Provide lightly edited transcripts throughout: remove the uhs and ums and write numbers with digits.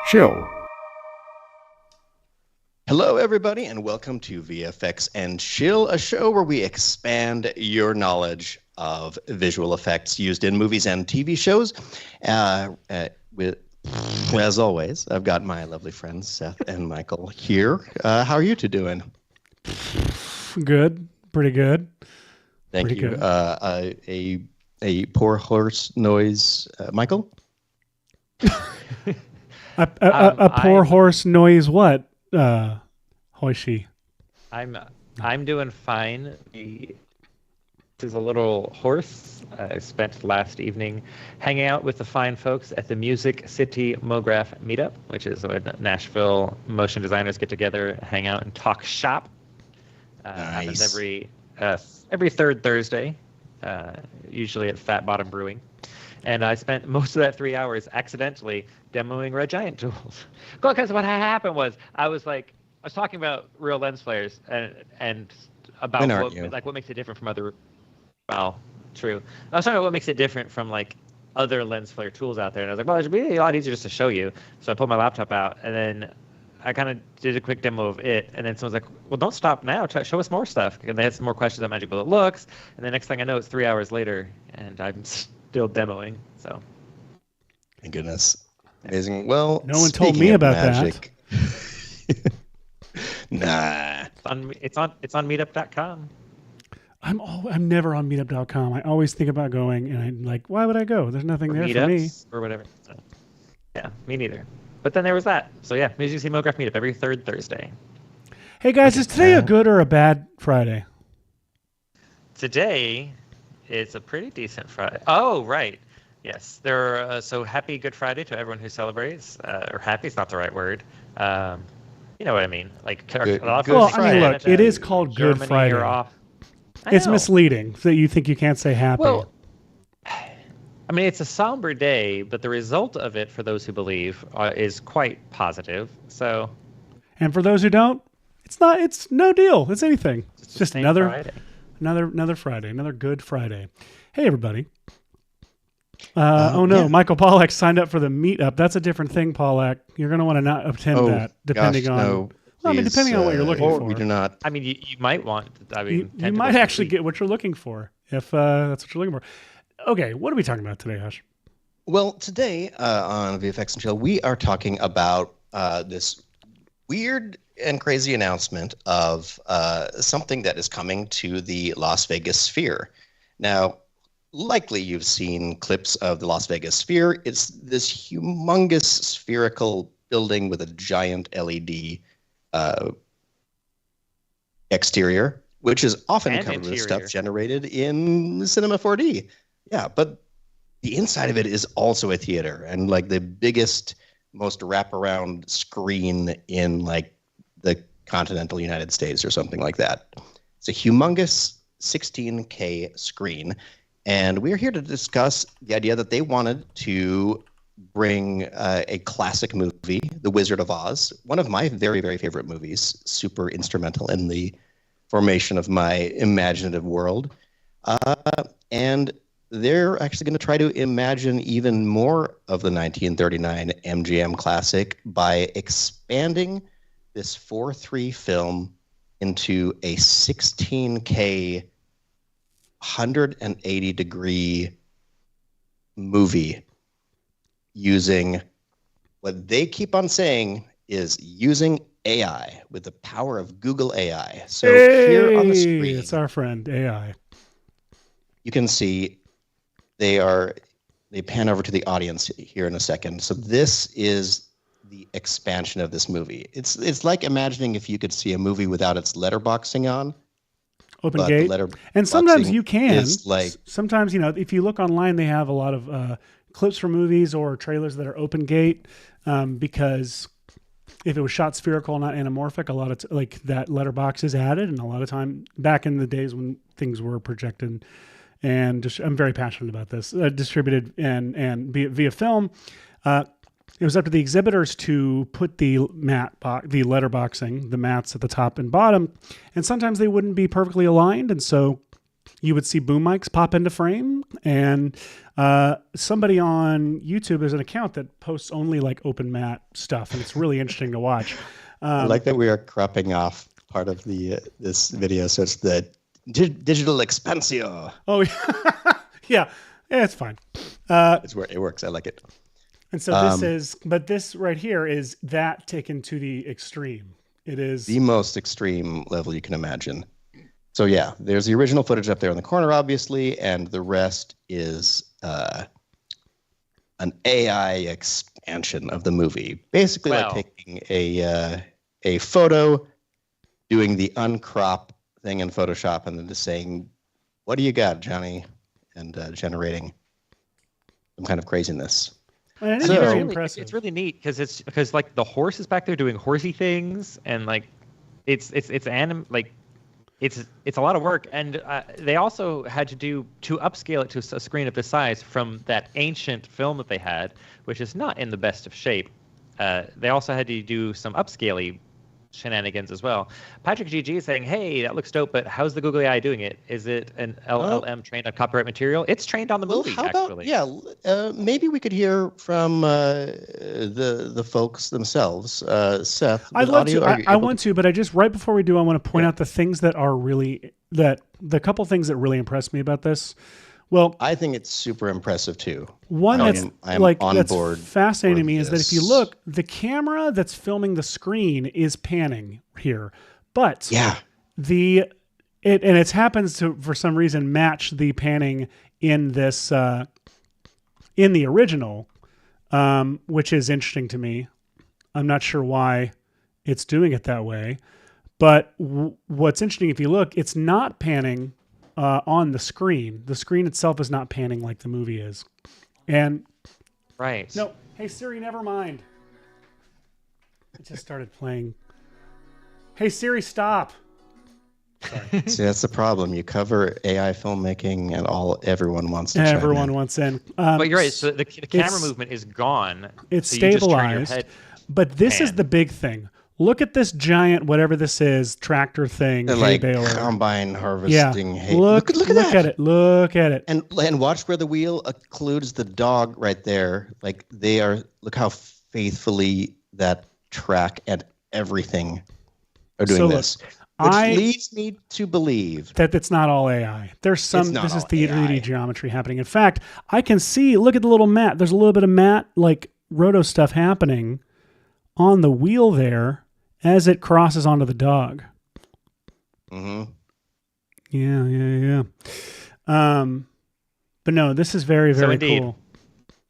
chill. Hello, everybody, and welcome to VFX and Chill, a show where we expand your knowledge of visual effects used in movies and TV shows. As always, I've got my lovely friends Seth and Michael here. How are you two doing? Good, pretty good. Thank pretty you. Good. A poor horse noise, Michael. A poor horse noise. What? Hashi. I'm doing fine. This is a little hoarse. I spent last evening hanging out with the fine folks at the Music City MoGraph Meetup, which is when Nashville motion designers get together, hang out, and talk shop. Nice. Happens every third Thursday, usually at Fat Bottom Brewing. And I spent most of that 3 hours accidentally demoing Red Giant tools. Because what happened was I was talking about real lens flares and about what makes it different from other. Well, true. I was talking about what makes it different from other lens flare tools out there, and I was like, well, it'd be a lot easier just to show you. So I pulled my laptop out, and then I kind of did a quick demo of it, and then someone's like, well, don't stop now. Show us more stuff. And they had some more questions on Magic Bullet looks, and the next thing I know, it's 3 hours later, and I'm still demoing. So, Thank goodness. Amazing. Well, no one told me about magic, that. Nah. It's on meetup.com. I'm never on meetup.com. I always think about going, and I'm like, why would I go? There's nothing there for me. Or whatever. So, yeah, me neither. But then there was that. So yeah, Music City MoGraph Meetup every third Thursday. Hey guys, is today a good or a bad Friday? Today, it's a pretty decent Friday. Oh, right. Yes. So happy Good Friday to everyone who celebrates. Or happy is not the right word. You know what I mean? Good Friday. Look, it is called Good Germany Friday. are off. It's misleading that you think you can't say happy. Well, I mean, it's a somber day, but the result of it, for those who believe, is quite positive. So, and for those who don't, it's not. It's no deal. It's anything. It's just another Friday. another Friday, another Good Friday. Hey, everybody. Michael Pollack signed up for the meetup. That's a different thing, Pollack. You're going to want to not attend that, depending on. No. Well, I mean, depending on what you're looking for. We do not. I mean, you might want. You might actually get what you're looking for if that's what you're looking for. Okay, what are we talking about today, Hash? Well, today on VFX and Chill, we are talking about this weird and crazy announcement of something that is coming to the Las Vegas Sphere. Now, likely you've seen clips of the Las Vegas Sphere. It's this humongous spherical building with a giant LED exterior, which is often covered with stuff generated in Cinema 4D. Yeah, but the inside of it is also a theater and the biggest, most wraparound screen in the continental United States or something like that. It's a humongous 16K screen, and we're here to discuss the idea that they wanted to bring a classic movie, The Wizard of Oz, one of my very, very favorite movies, super instrumental in the formation of my imaginative world. And they're actually going to try to imagine even more of the 1939 MGM classic by expanding this 4:3 film into a 16K 180-degree movie using what they keep on saying is using AI with the power of Google AI. So here on the screen, it's our friend AI. You can see they pan over to the audience here in a second. So this is the expansion of this movie. It's like imagining if you could see a movie without its letterboxing on. Open gate. And sometimes you can. Sometimes, if you look online, they have a lot of clips from movies or trailers that are open gate because if it was shot spherical, not anamorphic, a lot of that letterbox is added. And a lot of time back in the days when things were projected and I'm very passionate about this, distributed and via film, it was up to the exhibitors to put the letterboxing, the mats at the top and bottom. And sometimes they wouldn't be perfectly aligned. And so you would see boom mics pop into frame, and somebody on YouTube has an account that posts only like open matte stuff, and it's really interesting to watch. I like that we are cropping off part of this video, so it's the digital expansio. Oh yeah, it's fine. It's where it works. I like it. And so this right here is that taken to the extreme. It is the most extreme level you can imagine. So yeah, there's the original footage up there in the corner, obviously, and the rest is an AI expansion of the movie. Basically, like taking a photo, doing the uncrop thing in Photoshop, and then just saying, "What do you got, Johnny?" and generating some kind of craziness. And it's very impressive. It's really neat because like the horse is back there doing horsey things, and like it's a lot of work, and they also had to upscale it to a screen of this size from that ancient film that they had, which is not in the best of shape. They also had to do some upscaling shenanigans as well. Patrick GG is saying, "Hey, that looks dope, but how's the Google AI doing it? Is it an LLM trained on copyright material? It's trained on the movie, actually." Maybe we could hear from the folks themselves. Seth, I want to, but I just right before we do, I want to point out the things that are really the couple things that really impressed me about this. Well, I think it's super impressive too. One that's fascinating to me is that if you look, the camera that's filming the screen is panning here, but it happens to for some reason match the panning in this in the original, which is interesting to me. I'm not sure why it's doing it that way, but what's interesting if you look, it's not panning on the screen. The screen itself is not panning like the movie is. And no, hey Siri, never mind. It just started playing. Hey Siri, stop. Sorry. See, that's the problem. You cover AI filmmaking, and everyone wants to. Everyone wants in. But you're right. So the camera movement is gone. It's stabilized. But this is the big thing. Look at this giant, whatever this is, tractor thing. And hay baler. Combine harvesting hay. Look at that. Look at it. And watch where the wheel occludes the dog right there. Like look how faithfully that track and everything are doing this. Which leads me to believe that it's not all AI. This is 3D geometry happening. In fact, I can see, look at the little mat. There's a little bit of mat, like roto stuff happening on the wheel there as it crosses onto the dog. Mm-hmm. Yeah. But no, this is very, very cool.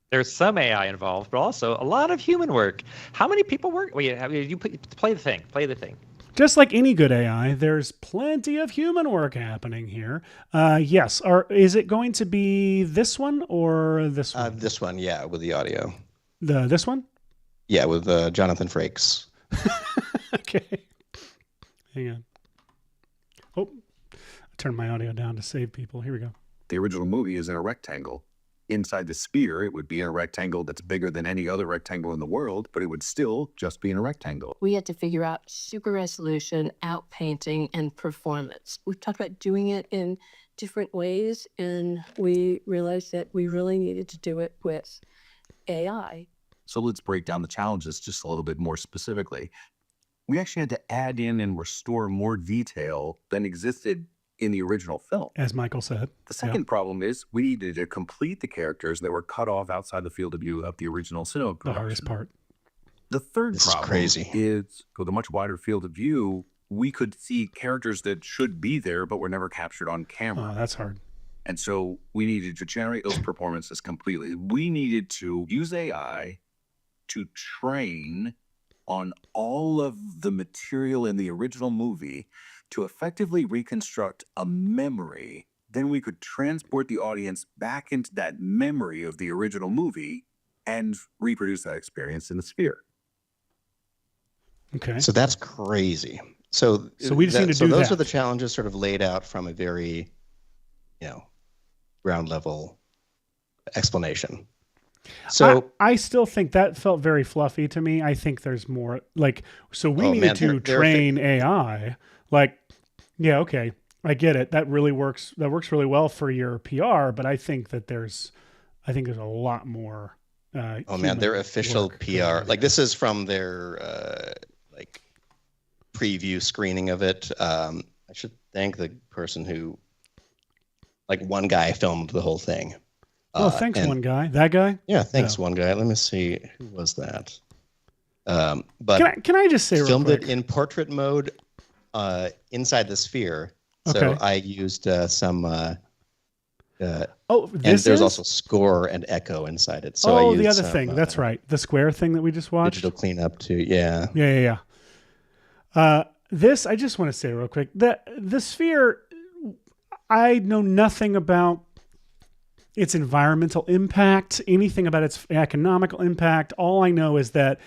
There's some AI involved, but also a lot of human work. How many people work? Play the thing. Just like any good AI, there's plenty of human work happening here. Yes. Is it going to be this one or this one? This one, yeah, with the audio. This one? Yeah, with Jonathan Frakes. Okay. Hang on. Oh, I turned my audio down to save people. Here we go. The original movie is in a rectangle. Inside the sphere, it would be in a rectangle that's bigger than any other rectangle in the world, but it would still just be in a rectangle. We had to figure out super resolution, outpainting, and performance. We've talked about doing it in different ways, and we realized that we really needed to do it with AI. So let's break down the challenges just a little bit more specifically. We actually had to add in and restore more detail than existed in the original film. As Michael said. The second problem is we needed to complete the characters that were cut off outside the field of view of the original cinema production. The hardest part. The third problem is with a much wider field of view, we could see characters that should be there but were never captured on camera. Oh, that's hard. And so we needed to generate those performances completely. We needed to use AI to train on all of the material in the original movie to effectively reconstruct a memory. Then we could transport the audience back into that memory of the original movie and reproduce that experience in the sphere. Okay. So that's crazy. So we just need to do that. Those are the challenges sort of laid out from a very, ground level explanation. So I still think that felt very fluffy to me. I think there's more we needed to train AI. Okay. I get it. That really works. That works really well for your PR. But I think there's a lot more. Oh man, their official PR. Like this is from their like preview screening of it. I should thank the person who, like, one guy filmed the whole thing. Oh, thanks, one guy. That guy? Yeah, thanks, one guy. Let me see. Who was that? But can I just say real filmed quick? it in portrait mode inside the sphere. Okay. So I used some... there's also score and echo inside it. So I used the other thing. That's right. The square thing that we just watched. Digital cleanup too. Yeah. Yeah. This, I just want to say real quick, that the sphere, I know nothing about its environmental impact, anything about its economical impact. All I know is that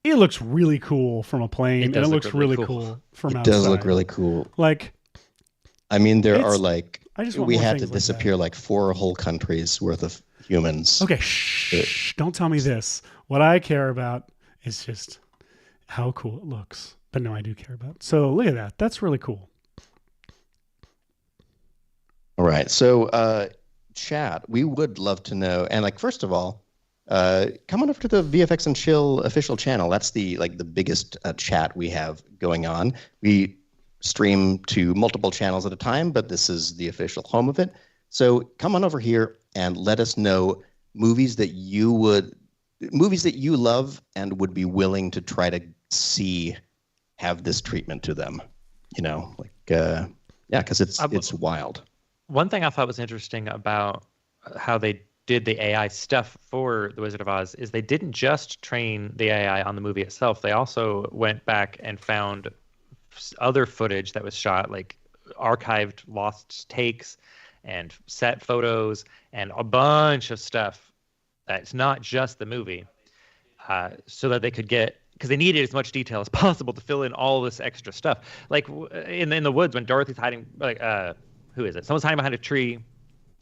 it looks really cool from a plane, and it looks really cool from outside. It does look really cool. Like, I mean, there are like, we had to disappear like 4 whole countries worth of humans. Okay, shh, don't tell me this. What I care about is just how cool it looks. But no, I do care about it. So look at that. That's really cool. All right. So, chat, we would love to know. And like, first of all, come on over to the VFX and Chill official channel. That's the biggest chat we have going on. We stream to multiple channels at a time, but this is the official home of it. So come on over here and let us know movies that you love and would be willing to try to see have this treatment to them. You know, like, because it's wild. One thing I thought was interesting about how they did the AI stuff for The Wizard of Oz is they didn't just train the AI on the movie itself. They also went back and found other footage that was shot, like archived lost takes and set photos and a bunch of stuff that's not just the movie, so that they could get, because they needed as much detail as possible to fill in all this extra stuff. Like in the woods when Dorothy's hiding, like who is it? Someone's hiding behind a tree,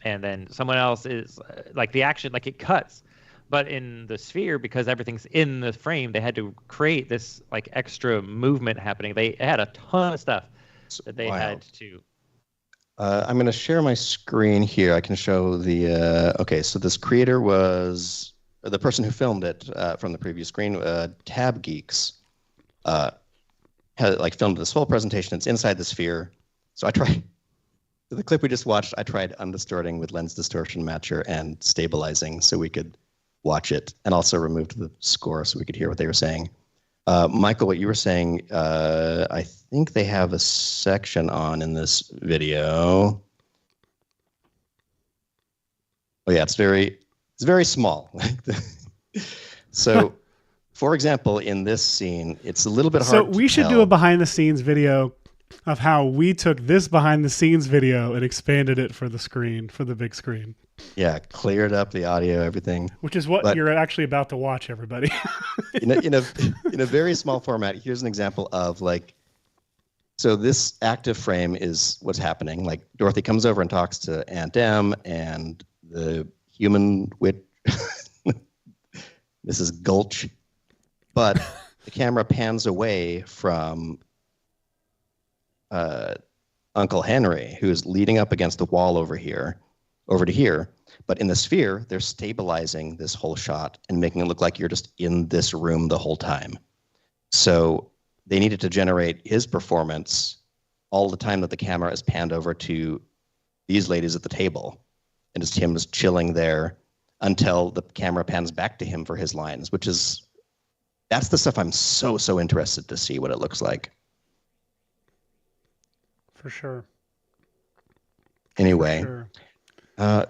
and then someone else is like the action, like it cuts. But in the sphere, because everything's in the frame, they had to create this like extra movement happening. They had a ton of stuff that they had to. I'm going to share my screen here. I can show the. Okay, so this creator was the person who filmed it from the previous screen. Tab Geeks had filmed this whole presentation. It's inside the sphere. So I tried. The clip we just watched, I tried undistorting with lens distortion matcher and stabilizing so we could watch it, and also removed the score so we could hear what they were saying. Michael, what you were saying, I think they have a section on in this video. Oh yeah, it's very small. So, for example, in this scene, it's a little bit hard. So we should do a behind the scenes video of how we took this behind the scenes video and expanded it for the screen, for the big screen. Yeah, cleared up the audio, everything. Which is what you're actually about to watch, everybody. in a very small format, here's an example of so this active frame is what's happening. Like Dorothy comes over and talks to Aunt Em, and the human witch, Mrs. Gulch, but the camera pans away from Uncle Henry, who's leaning up against the wall over to here. But in the sphere, they're stabilizing this whole shot and making it look like you're just in this room the whole time. So they needed to generate his performance all the time that the camera is panned over to these ladies at the table. And just him just chilling there until the camera pans back to him for his lines, that's the stuff I'm so interested to see what it looks like. For sure. Anyway, you know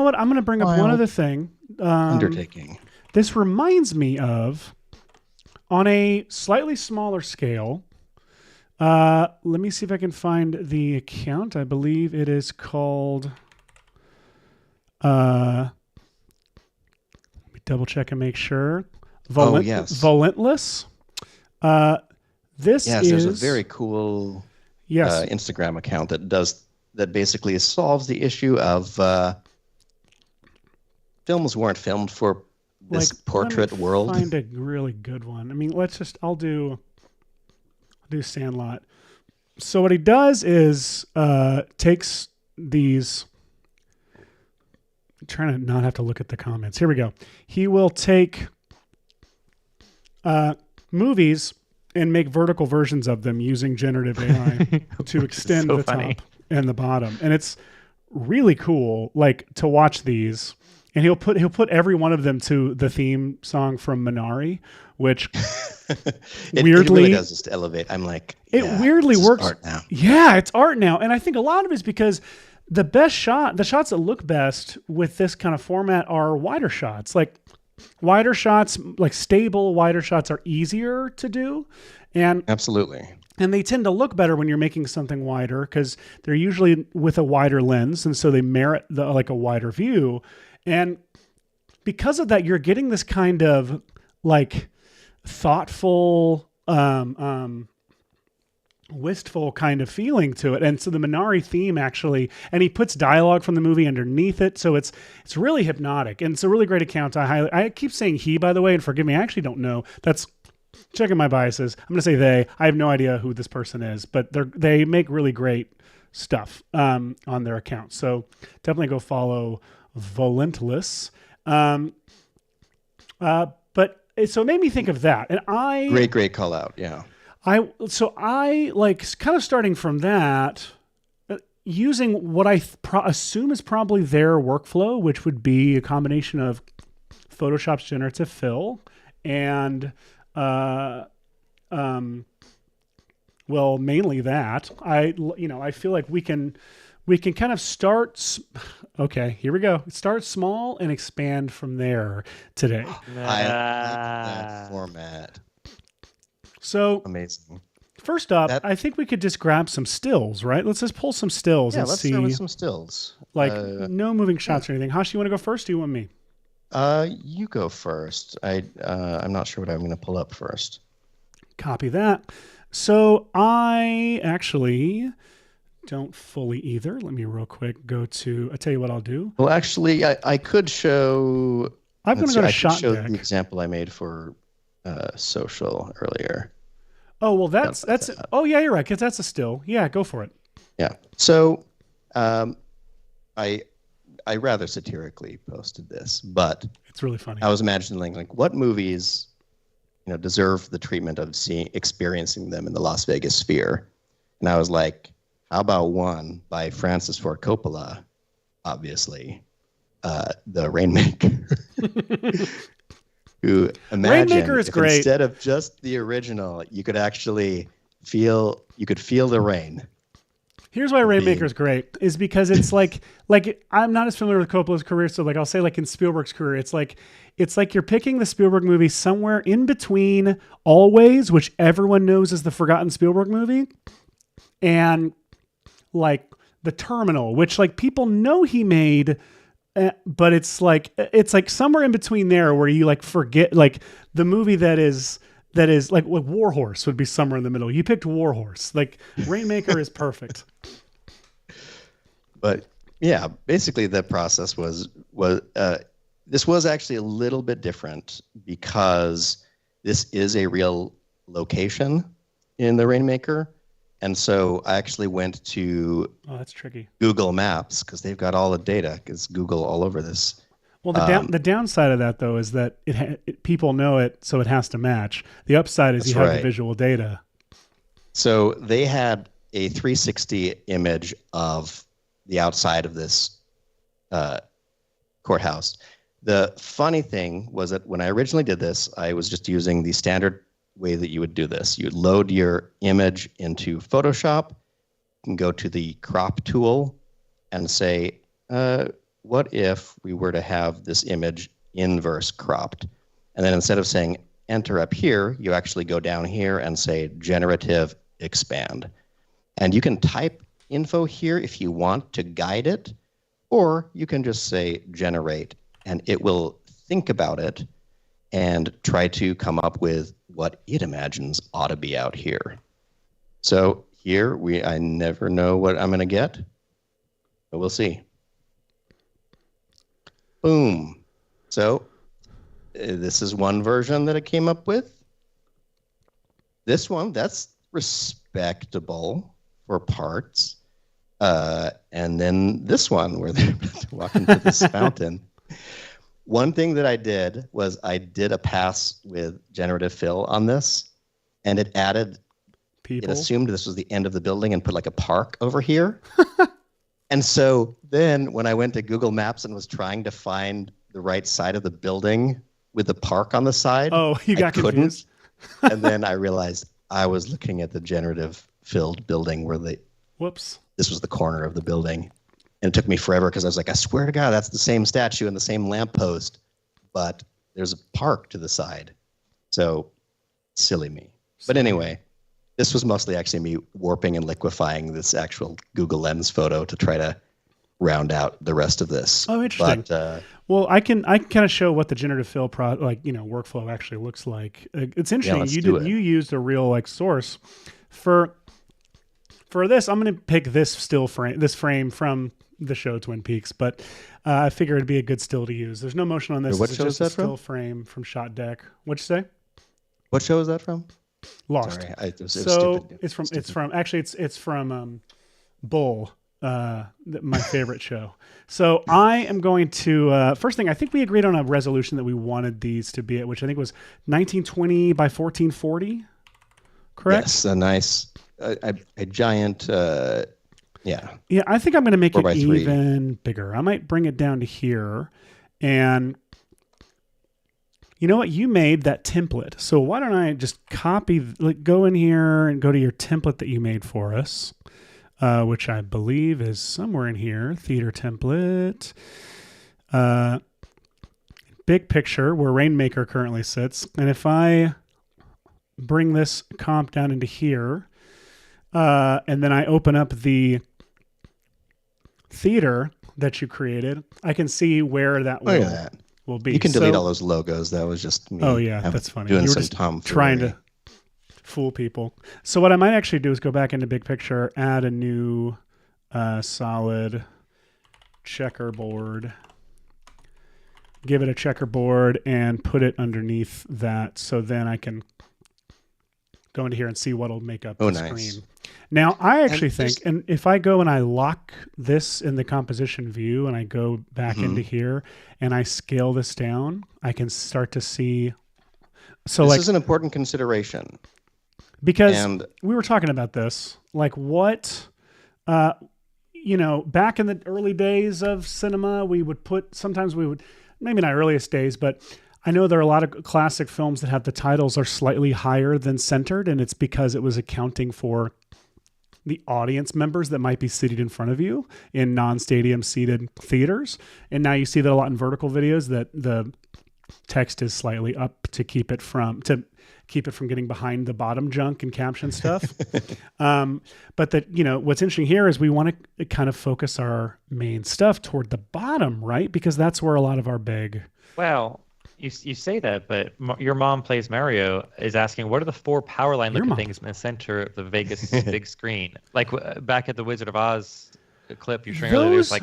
what? I'm going to bring up one other thing. Undertaking. This reminds me of, on a slightly smaller scale, let me see if I can find the account. I believe it is called, let me double check and make sure. Volentless. There's a very cool Instagram account that basically solves the issue of films weren't filmed for this portrait world. Find a really good one. I mean, I'll do Sandlot. So what he does is takes these. I'm trying to not have to look at the comments. Here we go. He will take movies and make vertical versions of them using generative AI to extend the top and the bottom, and it's really cool. Like to watch these, and he'll put every one of them to the theme song from Minari, which it really does just elevate. I'm like, it weirdly works. Art now. Yeah, it's art now, and I think a lot of it is because the shots that look best with this kind of format are wider shots. Like wider shots, like stable wider shots, are easier to do, and absolutely. And they tend to look better when you're making something wider because they're usually with a wider lens, and so they merit like a wider view. And because of that, you're getting this kind of like thoughtful, wistful kind of feeling to it. And so the Minari theme actually, and he puts dialogue from the movie underneath it, so it's really hypnotic, and it's a really great account. I keep saying he, by the way, and forgive me, I actually don't know. That's checking my biases. I'm going to say they. I have no idea who this person is, but they make really great stuff on their account. So definitely go follow Volentless. But so it made me think of that, and great call out. Yeah. I like kind of starting from that, using what I assume is probably their workflow, which would be a combination of Photoshop's generative fill and well, mainly that. I feel like we can kind of start. Okay, here we go. Start small and expand from there today. I like that format. So amazing. First up, I think we could just grab some stills, right? Let's just pull some stills and see. Yeah, let's start with some stills. Like no moving shots or anything. Hashi, you want to go first? Or you want me? You go first. I'm not sure what I'm going to pull up first. Copy that. So I actually don't fully either. Let me real quick go to. I tell you what I'll do. Well, actually, I could show. I'm going to go to shot show deck. The example I made for social earlier. Oh well, that's. Oh yeah, you're right. Because that's a still. Yeah, go for it. Yeah. So, I rather satirically posted this, but it's really funny. I was imagining like what movies, deserve the treatment of experiencing them in the Las Vegas sphere, and I was like, how about one by Francis Ford Coppola, obviously, The Rainmaker. Who imagine Rainmaker is great. Instead of just the original, you could actually feel the rain. Here's why Rainmaker is great, is because it's like I'm not as familiar with Coppola's career, so like I'll say like in Spielberg's career, it's like you're picking the Spielberg movie somewhere in between Always, which everyone knows is the forgotten Spielberg movie, and like The Terminal, which like people know he made. But it's like somewhere in between there where you like forget like the movie that is like War Horse would be somewhere in the middle. You picked War Horse. Like Rainmaker is perfect. But yeah, basically the process was this was actually a little bit different because this is a real location in the Rainmaker. And so I actually went to that's tricky. Google Maps because they've got all the data because Google all over this. Well, the downside of that though is that people know it, so it has to match. The upside is you have the visual data. So they had a 360 image of the outside of this courthouse. The funny thing was that when I originally did this, I was just using the standard way that you would do this. You would load your image into Photoshop and go to the crop tool and say, what if we were to have this image inverse cropped? And then instead of saying enter up here, you actually go down here and say generative expand. And you can type info here if you want to guide it, or you can just say generate and it will think about it and try to come up with what it imagines ought to be out here. So here I never know what I'm going to get, but we'll see. Boom. So this is one version that it came up with. This one, that's respectable. for parts. And then this one where they're walking through this fountain. One thing that I did was I did a pass with generative fill on this, and it added people. It assumed this was the end of the building and put like a park over here. And so then when I went to Google Maps and was trying to find the right side of the building with the park on the side, you got confused. And then I realized I was looking at the generative filled building where this was the corner of the building. And it took me forever because I was like, I swear to God, that's the same statue and the same lamppost, but there's a park to the side. So silly me. But anyway, this was mostly actually me warping and liquefying this actual Google Lens photo to try to round out the rest of this. Oh, interesting. But, well, I can kind of show what the generative fill workflow actually looks like. It's interesting. You used a real source for this. I'm going to pick this frame from the show Twin Peaks, but I figured it'd be a good still to use. There's no motion on this. What show is that from? Still frame from Shot Deck. What'd you say? What show is that from? Lost. Sorry, it's from Bull, my favorite show. So I am going to first thing. I think we agreed on a resolution that we wanted these to be at, which I think was 1920 by 1440. Correct. Yes, a nice, a giant. Yeah. Yeah, I think I'm going to make it even bigger. I might bring it down to here, and. You know what? You made that template. So why don't I just go in here and go to your template that you made for us, which I believe is somewhere in here. Theater template. Big picture where Rainmaker currently sits. And if I bring this comp down into here, and then I open up the theater that you created, I can see where that will be. You can delete all those logos. That was just me. Oh yeah, that's funny. Doing you were some just tomfoolery. trying to fool people. So what I might actually do is go back into big picture, add a new solid checkerboard, give it a checkerboard, and put it underneath that. So then I can go into here and see what'll make up the screen. Now, I actually think, and if I go and I lock this in the composition view and I go back into here and I scale this down, I can start to see. So this is an important consideration. Because we were talking about this, back in the early days of cinema, maybe not earliest days, but I know there are a lot of classic films that have the titles are slightly higher than centered, and it's because it was accounting for the audience members that might be seated in front of you in non-stadium seated theaters. And now you see that a lot in vertical videos that the text is slightly up to keep it from getting behind the bottom junk and caption stuff. But what's interesting here is we want to kind of focus our main stuff toward the bottom, right? Because that's where a lot of our big... Well, you say that, but your mom plays Mario is asking, what are the four power line looking things in the center of the Vegas big screen? Like back at the Wizard of Oz clip you're showing earlier, there's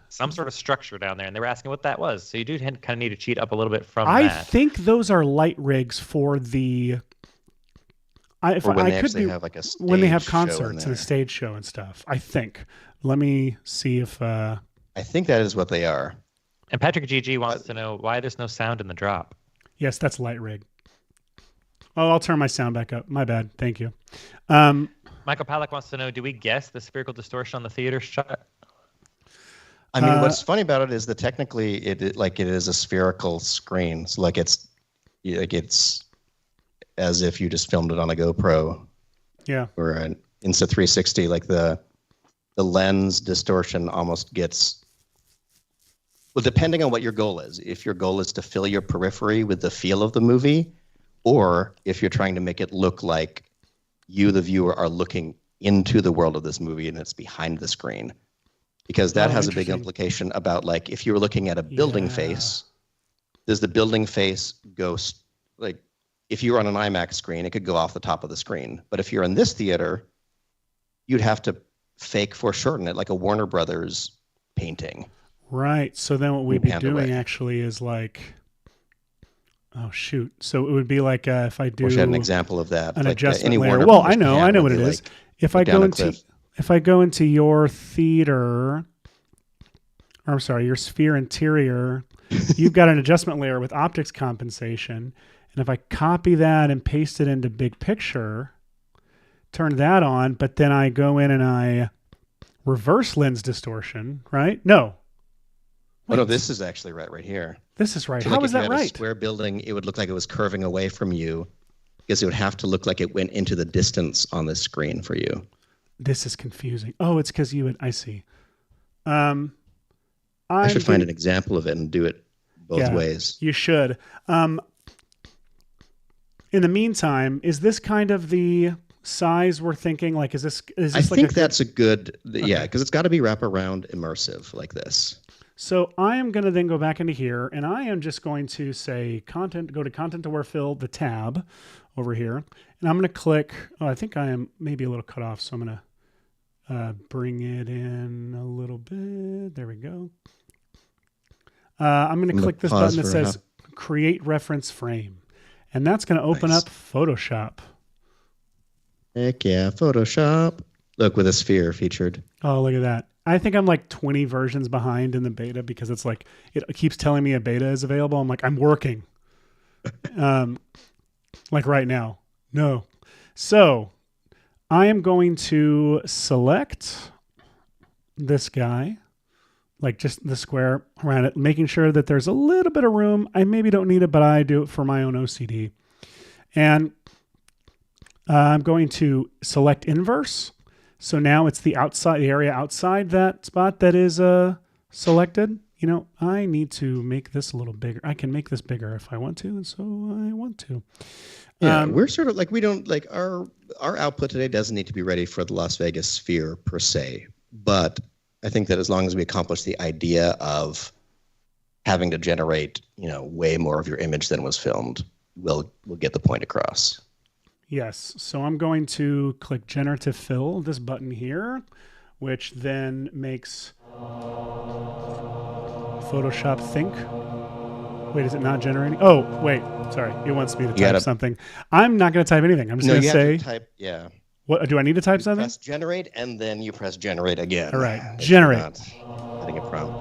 some sort of structure down there, and they were asking what that was. So you do kind of need to cheat up a little bit from that. I think those are light rigs for the... when they have concerts and a stage show and stuff, I think. Let me see if... I think that is what they are. And Patrick GG wants to know why there's no sound in the drop. Yes, that's light rig. Oh, I'll turn my sound back up. My bad. Thank you. Michael Pollack wants to know, do we guess the spherical distortion on the theater shot? I mean, what's funny about it is that technically it is a spherical screen. So it's as if you just filmed it on a GoPro. Yeah. Or an Insta360. Like the lens distortion almost gets... Well, depending on what your goal is. If your goal is to fill your periphery with the feel of the movie, or if you're trying to make it look like you, the viewer, are looking into the world of this movie and it's behind the screen. Because that has a big implication about, if you were looking at a building face, does the building face go, if you were on an IMAX screen, it could go off the top of the screen. But if you're in this theater, you'd have to fake foreshorten it like a Warner Brothers painting. Right. So then what we'd be doing actually is so it would be if I do... Wish I had an example of that. An adjustment layer. Well, I know what it is. If I go into... if I go into your theater, or I'm sorry, your sphere interior, you've got an adjustment layer with optics compensation. And if I copy that and paste it into big picture, turn that on, but then I go in and I reverse lens distortion, right? No. Oh, no, this is actually right here. This is right. So How like is that right? A square building, it would look like it was curving away from you because it would have to look like it went into the distance on the screen for you. This is confusing. Oh, it's because you would, I see. I should find an example of it and do it both ways. You should. In the meantime, is this kind of the size we're thinking? Like, is this I like think that's a good, yeah, because it's got to be wraparound immersive like this. So I am going to then go back into here, and I am just going to say content, go to content aware fill, the tab over here, and I'm going to click, I think I am maybe a little cut off, so I'm going to bring it in a little bit. There we go. I'm going to click this button that says create reference frame, and that's going to open up Photoshop. Heck yeah, Photoshop. Look, with a sphere featured. Oh, look at that. I think I'm like 20 versions behind in the beta because it's like, it keeps telling me a beta is available. I'm like, I'm working. Like right now. No. So I am going to select this guy, like just the square around it, making sure that there's a little bit of room. I maybe don't need it, but I do it for my own OCD. And I'm going to select inverse. So now it's the area outside that spot that is selected. You know, I need to make this a little bigger. I can make this bigger if I want to, and so I want to. Yeah, we're sort of like, we don't like our output today doesn't need to be ready for the Las Vegas sphere per se. But I think that as long as we accomplish the idea of having to generate, you know, way more of your image than was filmed, we'll get the point across. Yes. So I'm going to click generative fill, this button here, which then makes Photoshop think. Wait, is it not generating? Oh, wait. Sorry. It wants me to type something. I'm not going to type anything. I'm just going to say. Type, yeah. What do I need to type something? Press generate and then you press generate again. All right. Generate. Getting a prompt.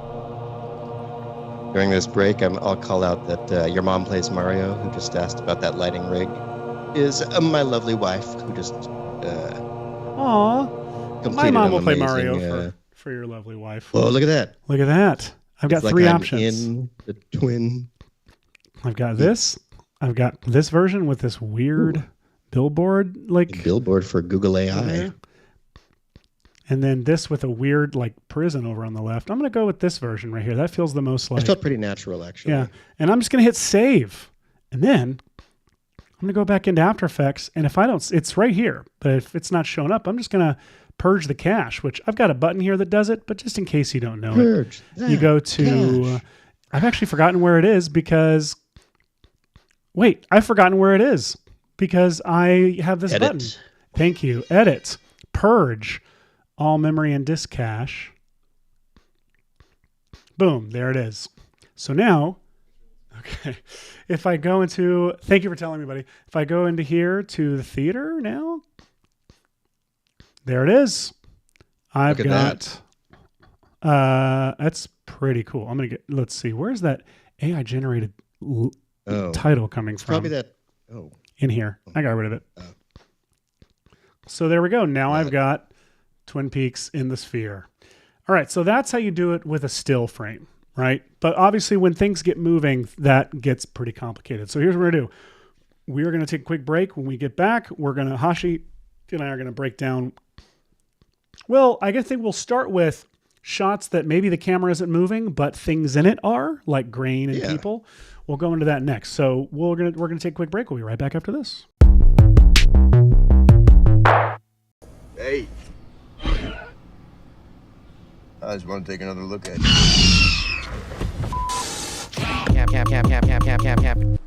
During this break, I'll call out that your mom plays Mario, who just asked about that lighting rig, is my lovely wife, who just my mom will play Mario for your lovely wife. Oh, look at that. Look at that. I've got three options. In the twin. I've got this. I've got this version with this weird billboard, like billboard for Google AI. And then this with a weird like prison over on the left. I'm going to go with this version right here. That feels the most like. It felt pretty natural, actually. Yeah. And I'm just going to hit save. And then I'm going to go back into After Effects. And if I don't, it's right here. But if it's not showing up, I'm just going to purge the cache, which I've got a button here that does it. But just in case you don't know it, you go to, I've actually forgotten where it is because, wait, I've forgotten where it is because I have this button. Thank you. Edit. Purge. All memory and disk cache. Boom. There it is. So now, okay, if I go into, thank you for telling me, buddy. If I go into here to the theater now, there it is. I've got, that's pretty cool. I'm going to get, let's see, where's that AI generated title coming from? Probably that, in here. I got rid of it. So there we go. Now I've got Twin Peaks in the sphere. All right, so that's how you do it with a still frame, right? But obviously when things get moving, that gets pretty complicated. So here's what we're going to do. We're going to take a quick break. When we get back, Hashi and I are going to break down. Well, I guess we'll start with shots that maybe the camera isn't moving, but things in it are, like grain and people. We'll go into that next. So we're gonna take a quick break. We'll be right back after this. Hey. I just want to take another look at you.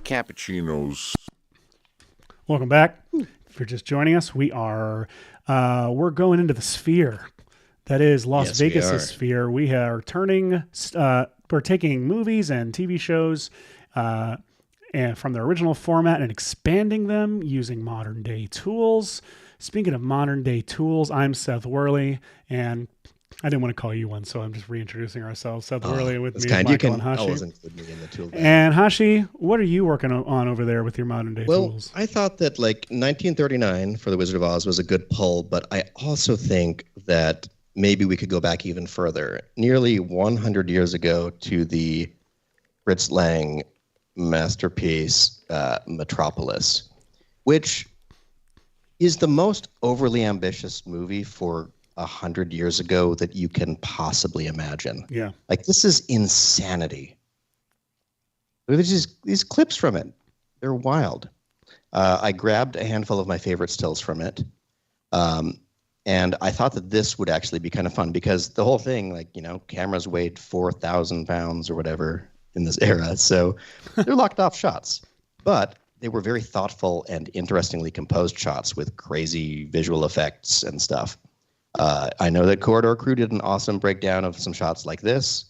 Cappuccinos. Welcome back. If you're just joining us, we're going into the sphere. That is Las Vegas' sphere. We are we're taking movies and TV shows and from their original format and expanding them using modern day tools. Speaking of modern day tools, I'm Seth Worley, and I didn't want to call you one, so I'm just reintroducing ourselves. Seth Worley with me, Michael and Hashi. Always include me in the tool bag. And Hashi, what are you working on over there with your modern day tools? Well, I thought that 1939 for The Wizard of Oz was a good pull, but I also think that maybe we could go back even further. Nearly 100 years ago to the Fritz Lang masterpiece, Metropolis, which is the most overly ambitious movie for 100 years ago that you can possibly imagine. Yeah. This is insanity. There's just these clips from it. They're wild. I grabbed a handful of my favorite stills from it. And I thought that this would actually be kind of fun because the whole thing, cameras weighed 4,000 pounds or whatever in this era. So they're locked off shots. But they were very thoughtful and interestingly composed shots with crazy visual effects and stuff. I know that Corridor Crew did an awesome breakdown of some shots like this,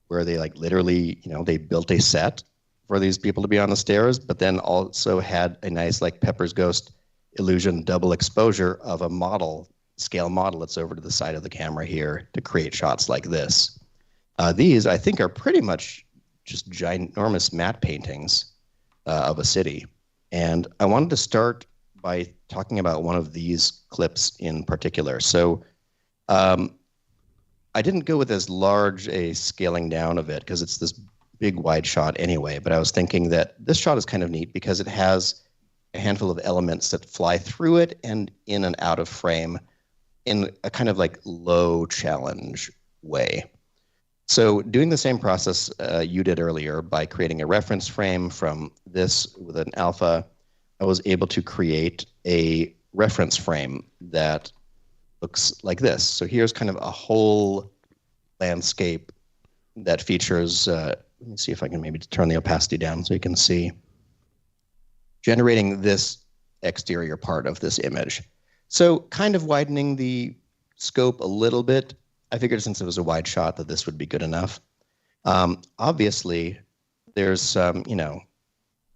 where they literally, they built a set for these people to be on the stairs, but then also had a nice Pepper's Ghost illusion double exposure of a scale model that's over to the side of the camera here to create shots like this. These, I think, are pretty much just ginormous matte paintings of a city. And I wanted to start by talking about one of these clips in particular. So I didn't go with as large a scaling down of it because it's this big wide shot anyway, but I was thinking that this shot is kind of neat because it has a handful of elements that fly through it and in and out of frame in a kind of low challenge way. So doing the same process you did earlier by creating a reference frame from this with an alpha, I was able to create a reference frame that looks like this. So here's kind of a whole landscape that features, let me see if I can maybe turn the opacity down so you can see, generating this exterior part of this image. So kind of widening the scope a little bit. I figured since it was a wide shot that this would be good enough. Obviously, there's some,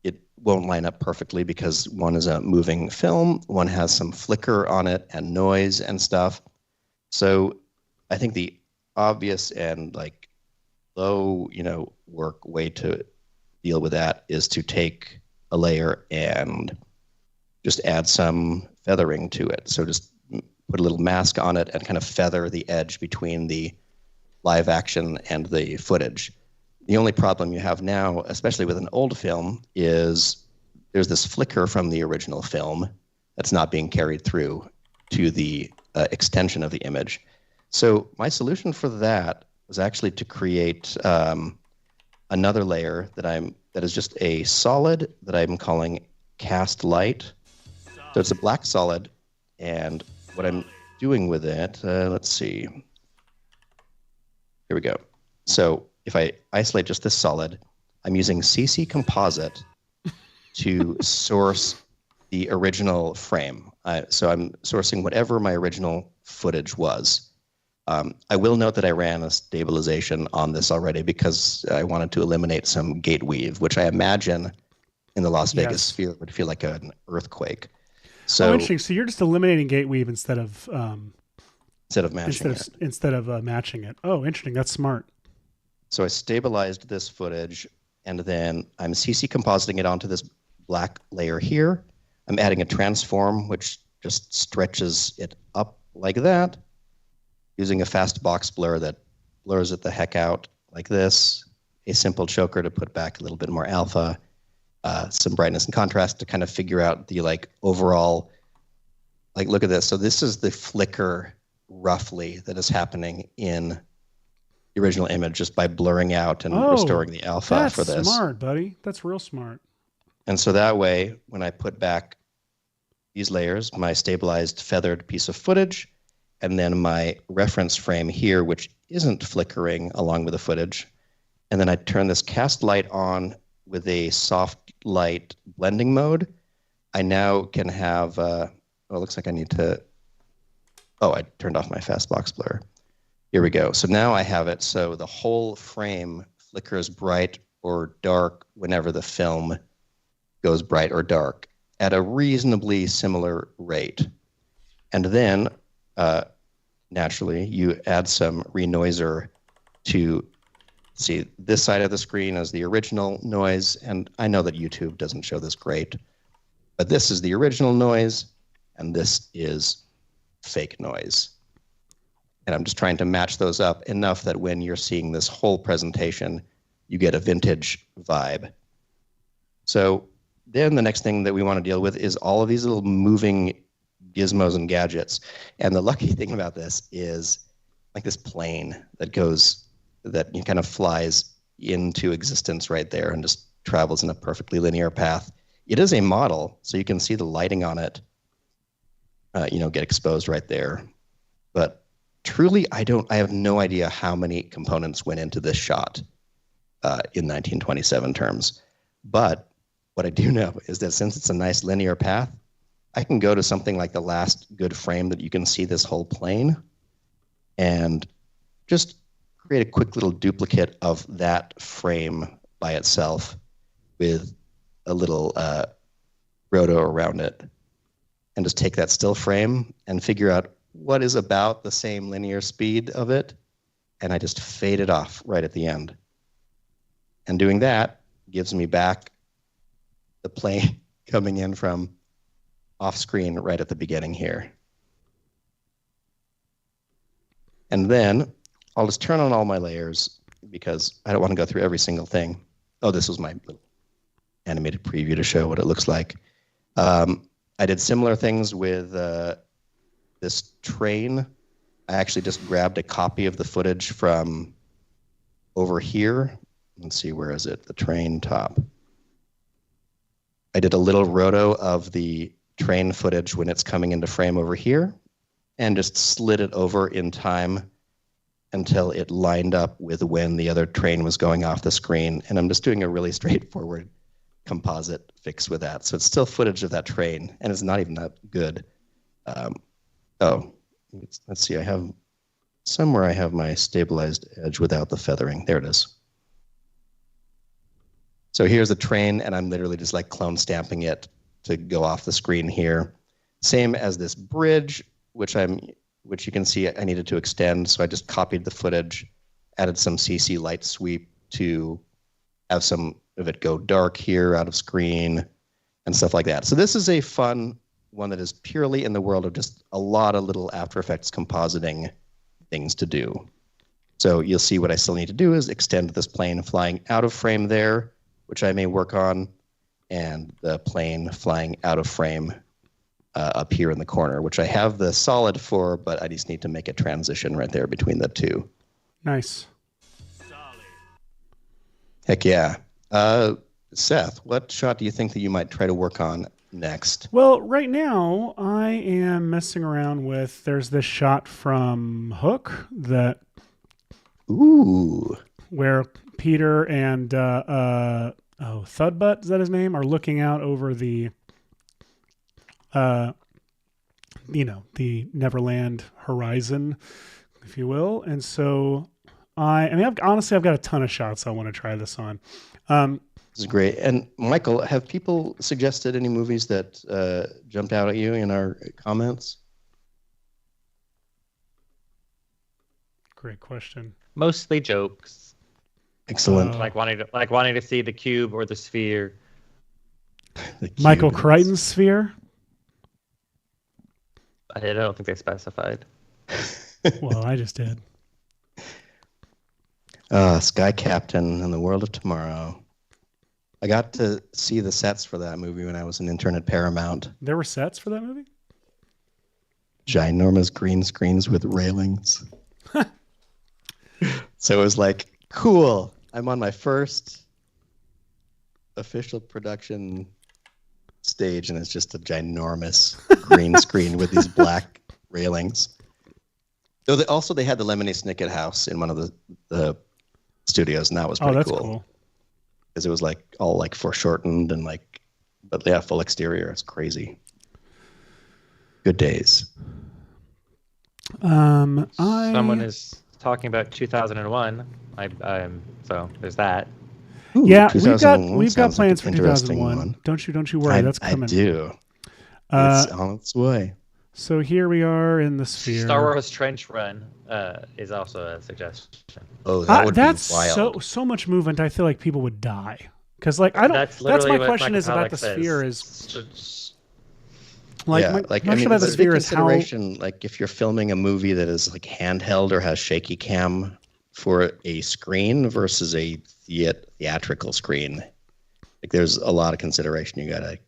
it won't line up perfectly because one is a moving film, one has some flicker on it and noise and stuff. So I think the obvious and low, work way to deal with that is to take a layer and just add some feathering to it. So just put a little mask on it and kind of feather the edge between the live action and the footage. The only problem you have now, especially with an old film, is there's this flicker from the original film that's not being carried through to the extension of the image. So my solution for that was actually to create another layer that is just a solid that I'm calling cast light. So it's a black solid, and what I'm doing with it, let's see. Here we go. So if I isolate just this solid, I'm using CC Composite to source the original frame. So I'm sourcing whatever my original footage was. I will note that I ran a stabilization on this already because I wanted to eliminate some gate weave, which I imagine in the Las Vegas sphere would feel like an earthquake. So interesting. So you're just eliminating gate weave instead of matching it. Instead of matching it. Oh, interesting. That's smart. So I stabilized this footage, and then I'm CC compositing it onto this black layer here. I'm adding a transform, which just stretches it up like that, using a fast box blur that blurs it the heck out like this, a simple choker to put back a little bit more alpha, some brightness and contrast to kind of figure out the overall, look at this. So this is the flicker roughly that is happening in the original image just by blurring out and restoring the alpha for this. That's smart, buddy. That's real smart. And so that way, when I put back these layers, my stabilized feathered piece of footage, and then my reference frame here, which isn't flickering along with the footage, and then I turn this cast light on with a soft light blending mode, I now can have, it looks like I need to, I turned off my fast box blur. Here we go. So now I have it so the whole frame flickers bright or dark whenever the film goes bright or dark at a reasonably similar rate. And then, naturally, you add some renoiser to see this side of the screen as the original noise. And I know that YouTube doesn't show this great, but this is the original noise, and this is fake noise. And I'm just trying to match those up enough that when you're seeing this whole presentation, you get a vintage vibe. So then the next thing that we want to deal with is all of these little moving gizmos and gadgets. And the lucky thing about this is like this plane that kind of flies into existence right there and just travels in a perfectly linear path. It is a model, so you can see the lighting on it, get exposed right there. But truly, I have no idea how many components went into this shot in 1927 terms. But what I do know is that since it's a nice linear path, I can go to something like the last good frame that you can see this whole plane and just create a quick little duplicate of that frame by itself with a little roto around it, and just take that still frame and figure out what is about the same linear speed of it, and I just fade it off right at the end. And doing that gives me back the plane coming in from off screen right at the beginning here. And then I'll just turn on all my layers because I don't want to go through every single thing. Oh, this was my animated preview to show what it looks like. I did similar things with this train. I actually just grabbed a copy of the footage from over here. Let's see, where is it? The train top. I did a little roto of the train footage when it's coming into frame over here and just slid it over in time until it lined up with when the other train was going off the screen. And I'm just doing a really straightforward composite fix with that. So it's still footage of that train, and it's not even that good. Let's see. I have my stabilized edge without the feathering. There it is. So here's the train, and I'm literally just like clone stamping it to go off the screen here. Same as this bridge, which you can see I needed to extend. So I just copied the footage, added some CC light sweep to have some of it go dark here out of screen and stuff like that. So this is a fun one that is purely in the world of just a lot of little After Effects compositing things to do. So you'll see what I still need to do is extend this plane flying out of frame there, which I may work on, and the plane flying out of frame up here in the corner, which I have the solid for, but I just need to make a transition right there between the two. Nice. Heck yeah. Seth, what shot do you think that you might try to work on next? Well, right now I am messing around with, there's this shot from Hook that, where Peter and Thudbutt, is that his name, are looking out over the the Neverland horizon, if you will. And so I've got a ton of shots I want to try this on. This is great. And Michael, have people suggested any movies that jumped out at you in our comments? Great question. Mostly jokes. Excellent. Like wanting to see the cube or the sphere. Michael Crichton's Sphere. I don't think they specified. Well, I just did. Sky Captain and the World of Tomorrow. I got to see the sets for that movie when I was an intern at Paramount. There were sets for that movie? Ginormous green screens with railings. So it was like, cool. I'm on my first official production stage, and it's just a ginormous green screen with these black railings. Though they had the Lemony Snicket house in one of the studios, and that was pretty cool. Because it was like all like foreshortened and like, but yeah, full exterior. It's crazy. Good days. Someone is talking about 2001. So there's that. Ooh, yeah, we've got plans for 2001. Don't you worry, that's coming. I do. It's on its way. So here we are in the sphere. Star Wars Trench Run is also a suggestion. Oh, that would that's be wild. so much movement. I feel like people would die because, like, I don't. That's my question is about the sphere. Is like, yeah, like I mean, about the sphere is how. Like, if you're filming a movie that is like handheld or has shaky cam for a screen versus a theatrical screen, like, there's a lot of consideration you gotta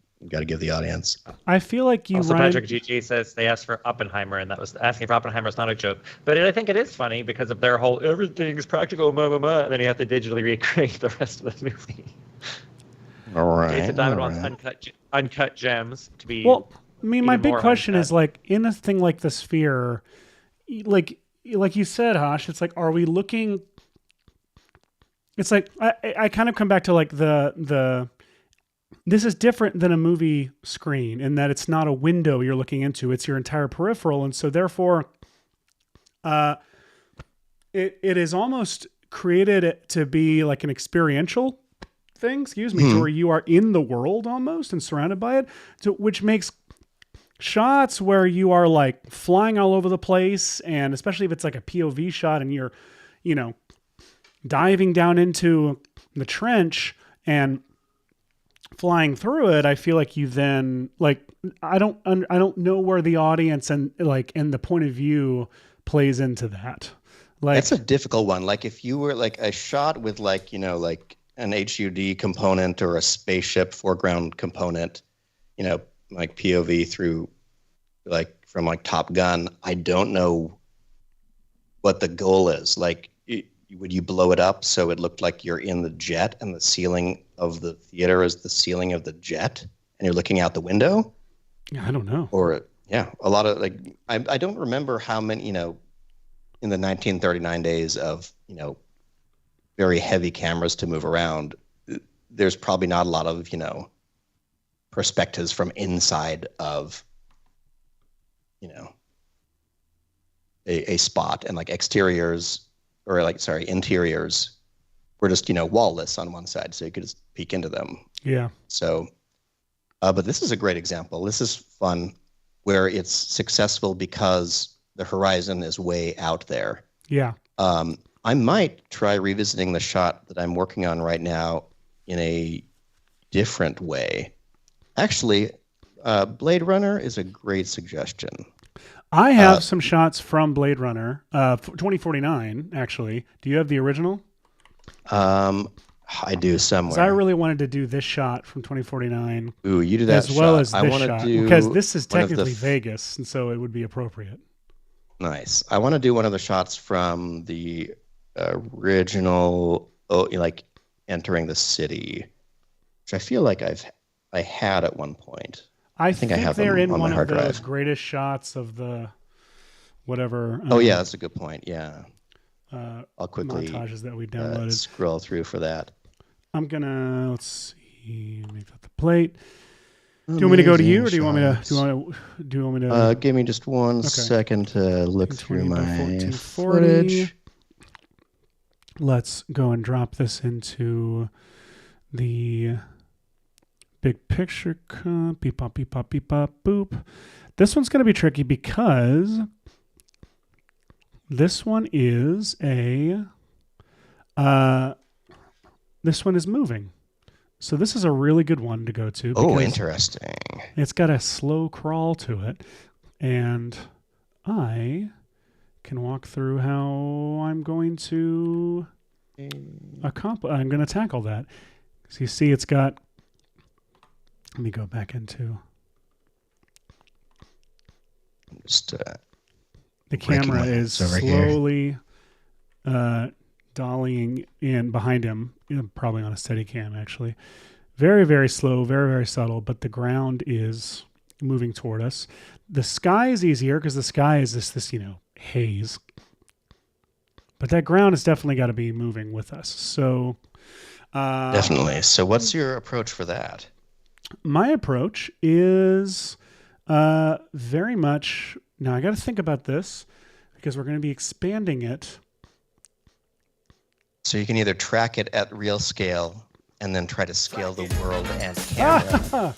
give the audience. I feel like you. Also, Patrick GG says they asked for Oppenheimer, and that was asking for Oppenheimer is not a joke. But I think it is funny because of their whole everything's practical, and then you have to digitally recreate the rest of the movie. All right. Jason Diamond wants uncut gems to be. Well, I mean, my big question is, like, in a thing like the sphere, like you said, Hash, it's like, are we looking? It's like I kind of come back to like the. This is different than a movie screen in that it's not a window you're looking into; it's your entire peripheral, and so therefore, it is almost created to be like an experiential thing. Excuse me, to where you are in the world almost and surrounded by it, which makes shots where you are like flying all over the place, and especially if it's like a POV shot and you're, diving down into the trench and flying through it, I feel like you then like I don't know where the audience and the point of view plays into that. Like, that's a difficult one. Like, if you were like a shot with like like an HUD component or a spaceship foreground component, like POV through like from like Top Gun, I don't know what the goal is. Like, would you blow it up so it looked like you're in the jet and the ceiling of the theater is the ceiling of the jet and you're looking out the window? Yeah, I don't know. Or a lot of like I don't remember how many, in the 1939 days of, very heavy cameras to move around, there's probably not a lot of, perspectives from inside of, a spot, and like interiors were just, wall-less on one side, so you could just peek into them. Yeah. So, but this is a great example. This is fun where it's successful because the horizon is way out there. Yeah. I might try revisiting the shot that I'm working on right now in a different way. Actually, Blade Runner is a great suggestion. I have some shots from Blade Runner, 2049, actually. Do you have the original? I do somewhere. I really wanted to do this shot from 2049. Ooh, you do that as well shot. as this shot, because this is technically Vegas, and so it would be appropriate. Nice. I want to do one of the shots from the original, like entering the city, which I feel like I had at one point. I think I have they're in on one of those greatest shots of the whatever. Yeah, that's a good point. Yeah. I'll quickly montages that we downloaded. Scroll through for that. I'm gonna let's see. Make that the plate. Do you want me to go to you, or do you want me to? Do you want me to? Give me just one second to look through my footage. Let's go and drop this into the big picture. Beep pop, beep pop, beep pop, boop. This one's going to be tricky because this one is this one is moving. So this is a really good one to go to. Oh, interesting. It's got a slow crawl to it. And I can walk through how I'm going to I'm going to tackle that. So you see it's got, let me go back into just the camera is slowly dollying in behind him, probably on a steady cam actually. Very, very slow, very, very subtle, but the ground is moving toward us. The sky is easier because the sky is this haze. But that ground has definitely got to be moving with us. So definitely. So what's your approach for that? My approach is very much, now I got to think about this because we're going to be expanding it. So you can either track it at real scale and then try to scale the world and camera.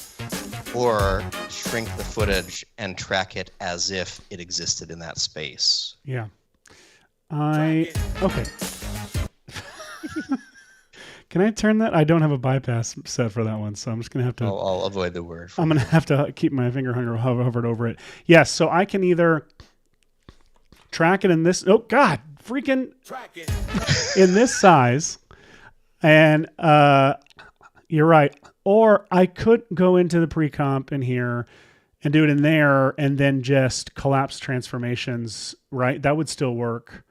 or shrink the footage and track it as if it existed in that space. Yeah. Okay. Can I turn that? I don't have a bypass set for that one, so I'm just going to have to... I'll avoid the word. I'm going to have to keep my finger hovered over it. Yes, so I can either track it in this... Oh, God! Freaking... Track it! In this size. And you're right. Or I could go into the pre-comp in here and do it in there and then just collapse transformations, right? That would still work.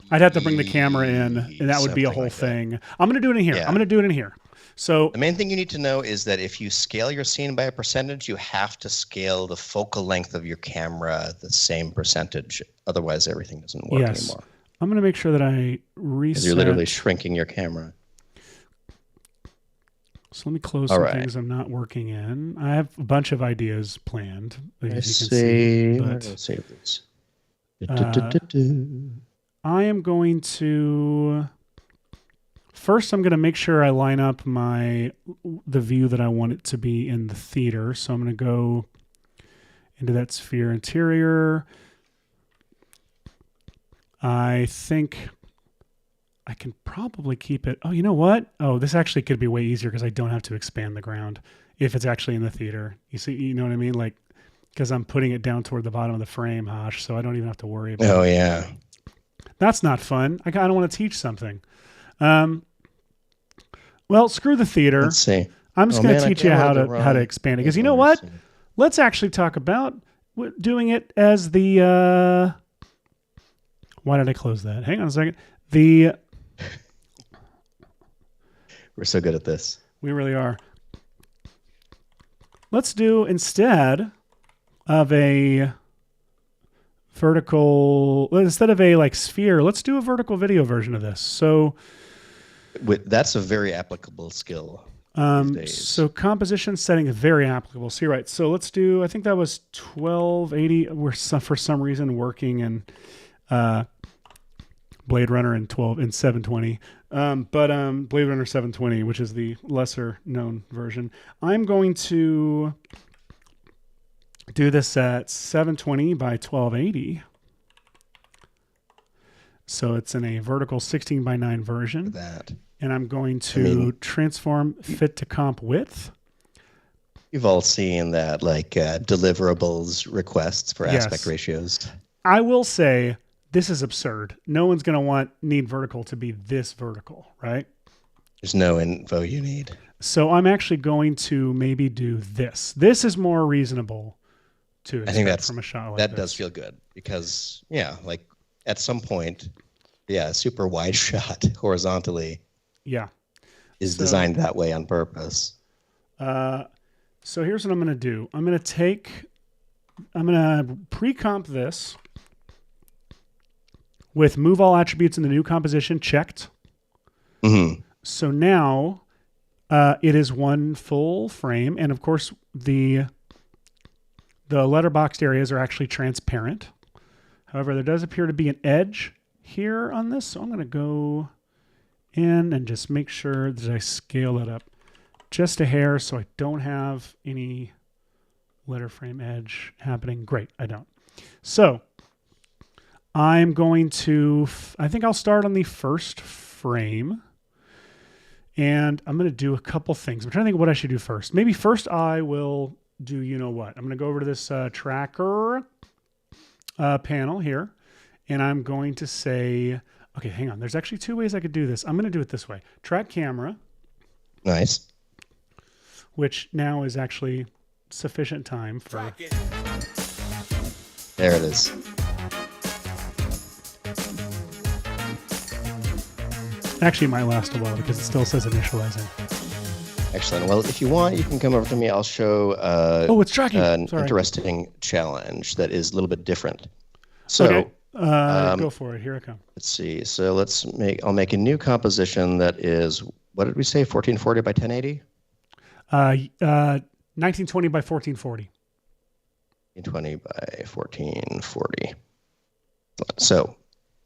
I'd have to bring the camera in, and that would be a whole thing. I'm going to do it in here. Yeah. I'm going to do it in here. So the main thing you need to know is that if you scale your scene by a percentage, you have to scale the focal length of your camera the same percentage. Otherwise, everything doesn't work anymore. I'm going to make sure that I reset. Because you're literally shrinking your camera. So let me close some things I'm not working in. I have a bunch of ideas planned. As you can see, but, save this. I am going to... First, I'm going to make sure I line up the view that I want it to be in the theater. So I'm going to go into that sphere interior. I think I can probably keep it... Oh, you know what? Oh, this actually could be way easier because I don't have to expand the ground if it's actually in the theater. You see, you know what I mean? Like, because I'm putting it down toward the bottom of the frame, Hash, so I don't even have to worry about it. Oh, yeah. That's not fun. I don't want to teach something. Well, screw the theater. Let's see. I'm just going to teach you how to expand it. Because you know what? Let's actually talk about doing it as the... Why did I close that? Hang on a second. We're so good at this. We really are. Let's do, instead of a vertical, instead of a like sphere, let's do a vertical video version of this. So that's a very applicable skill. So composition setting is very applicable. So you're right. So let's do, I think that was 1280. We're for some reason working in Blade Runner in 720. But Blade Runner 720, which is the lesser known version. I'm going to do this at 720 by 1280. So it's in a vertical 16 by 9 version. And I'm going to transform fit to comp width. You've all seen that, like deliverables requests for aspect ratios. I will say this is absurd. No one's going to need vertical to be this vertical, right? There's no info you need. So I'm actually going to maybe do this. This is more reasonable to expect from a shot like that. This does feel good because, like at some point, super wide shot horizontally. Yeah. Is designed that way on purpose. So here's what I'm going to do. I'm going to pre-comp this with move all attributes in the new composition checked. Mm-hmm. So now it is one full frame. And of course, the letterboxed areas are actually transparent. However, there does appear to be an edge here on this. So I'm going to go in and just make sure that I scale that up just a hair so I don't have any letter frame edge happening. Great, I don't. So I'm going to, I think I'll start on the first frame and I'm going to do a couple things. I'm trying to think of what I should do first. Maybe first I will do, you know what? I'm going to go over to this tracker panel here and I'm going to say, okay, hang on. There's actually two ways I could do this. I'm going to do it this way. Track camera. Nice. Which now is actually sufficient time for... There it is. Actually, it might last a while because it still says initializing. Excellent. Well, if you want, you can come over to me. I'll show it's tracking. An interesting challenge that is a little bit different. So, okay. Go for it. Here I come. Let's see. So I'll make a new composition that is, what did we say? 1440 by 1080? 1920 by 1440. 1920 by 1440. So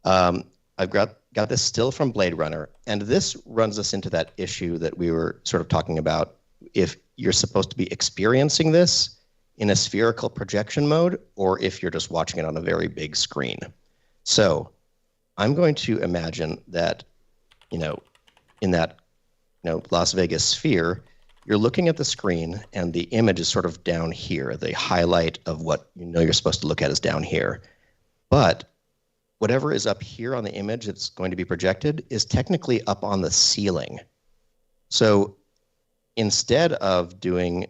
I've got this still from Blade Runner, and this runs us into that issue that we were sort of talking about if you're supposed to be experiencing this in a spherical projection mode, or if you're just watching it on a very big screen. So I'm going to imagine that, in that, Las Vegas sphere, you're looking at the screen and the image is sort of down here. The highlight of what you're supposed to look at is down here. But whatever is up here on the image that's going to be projected is technically up on the ceiling. So instead of doing,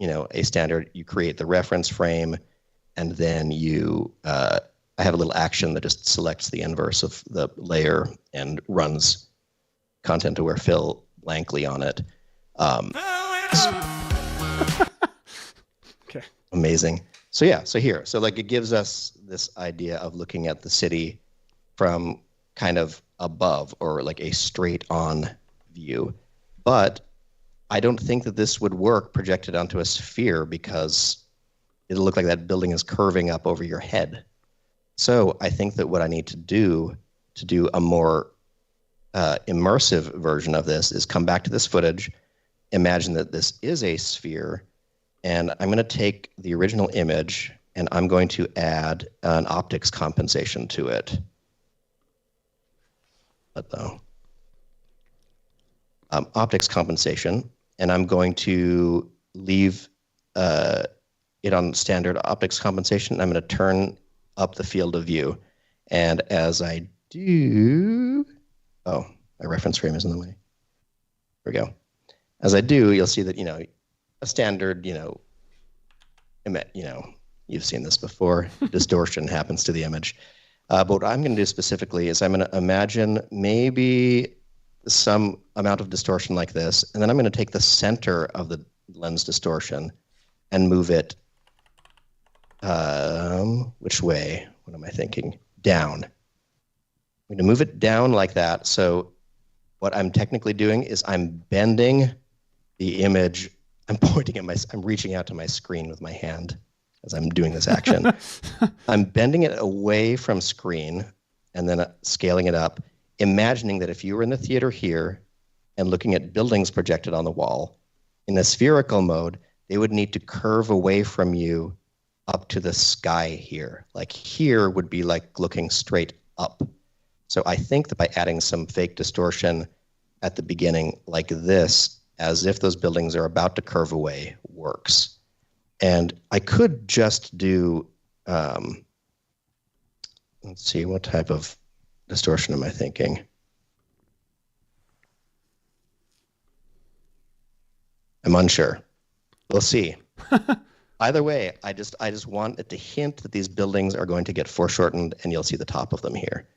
a standard, you create the reference frame, and then I have a little action that just selects the inverse of the layer and runs content-aware fill blankly on it. Okay. Amazing. So it gives us this idea of looking at the city from kind of above, or like a straight on view. But I don't think that this would work projected onto a sphere, because it'll look like that building is curving up over your head. So I think that what I need to do a more immersive version of this is come back to this footage, imagine that this is a sphere, and I'm going to take the original image and I'm going to add an optics compensation to it. Optics compensation, and I'm going to leave it on standard optics compensation. I'm going to turn up the field of view, and as I do, my reference frame is in the way. There we go. As I do, you'll see that a standard you've seen this before. Distortion happens to the image. But what I'm going to do specifically is I'm going to imagine maybe some amount of distortion like this, and then I'm going to take the center of the lens distortion and move it, which way? What am I thinking? Down. I'm going to move it down like that. So what I'm technically doing is I'm bending the image. I'm reaching out to my screen with my hand as I'm doing this action. I'm bending it away from screen and then scaling it up, imagining that if you were in the theater here and looking at buildings projected on the wall, in the spherical mode, they would need to curve away from you up to the sky here. Like here would be like looking straight up. So I think that by adding some fake distortion at the beginning like this, as if those buildings are about to curve away, works. And I could just do, let's see, what type of distortion am I thinking? I'm unsure. We'll see. Either way, I just want it to hint that these buildings are going to get foreshortened, and you'll see the top of them here.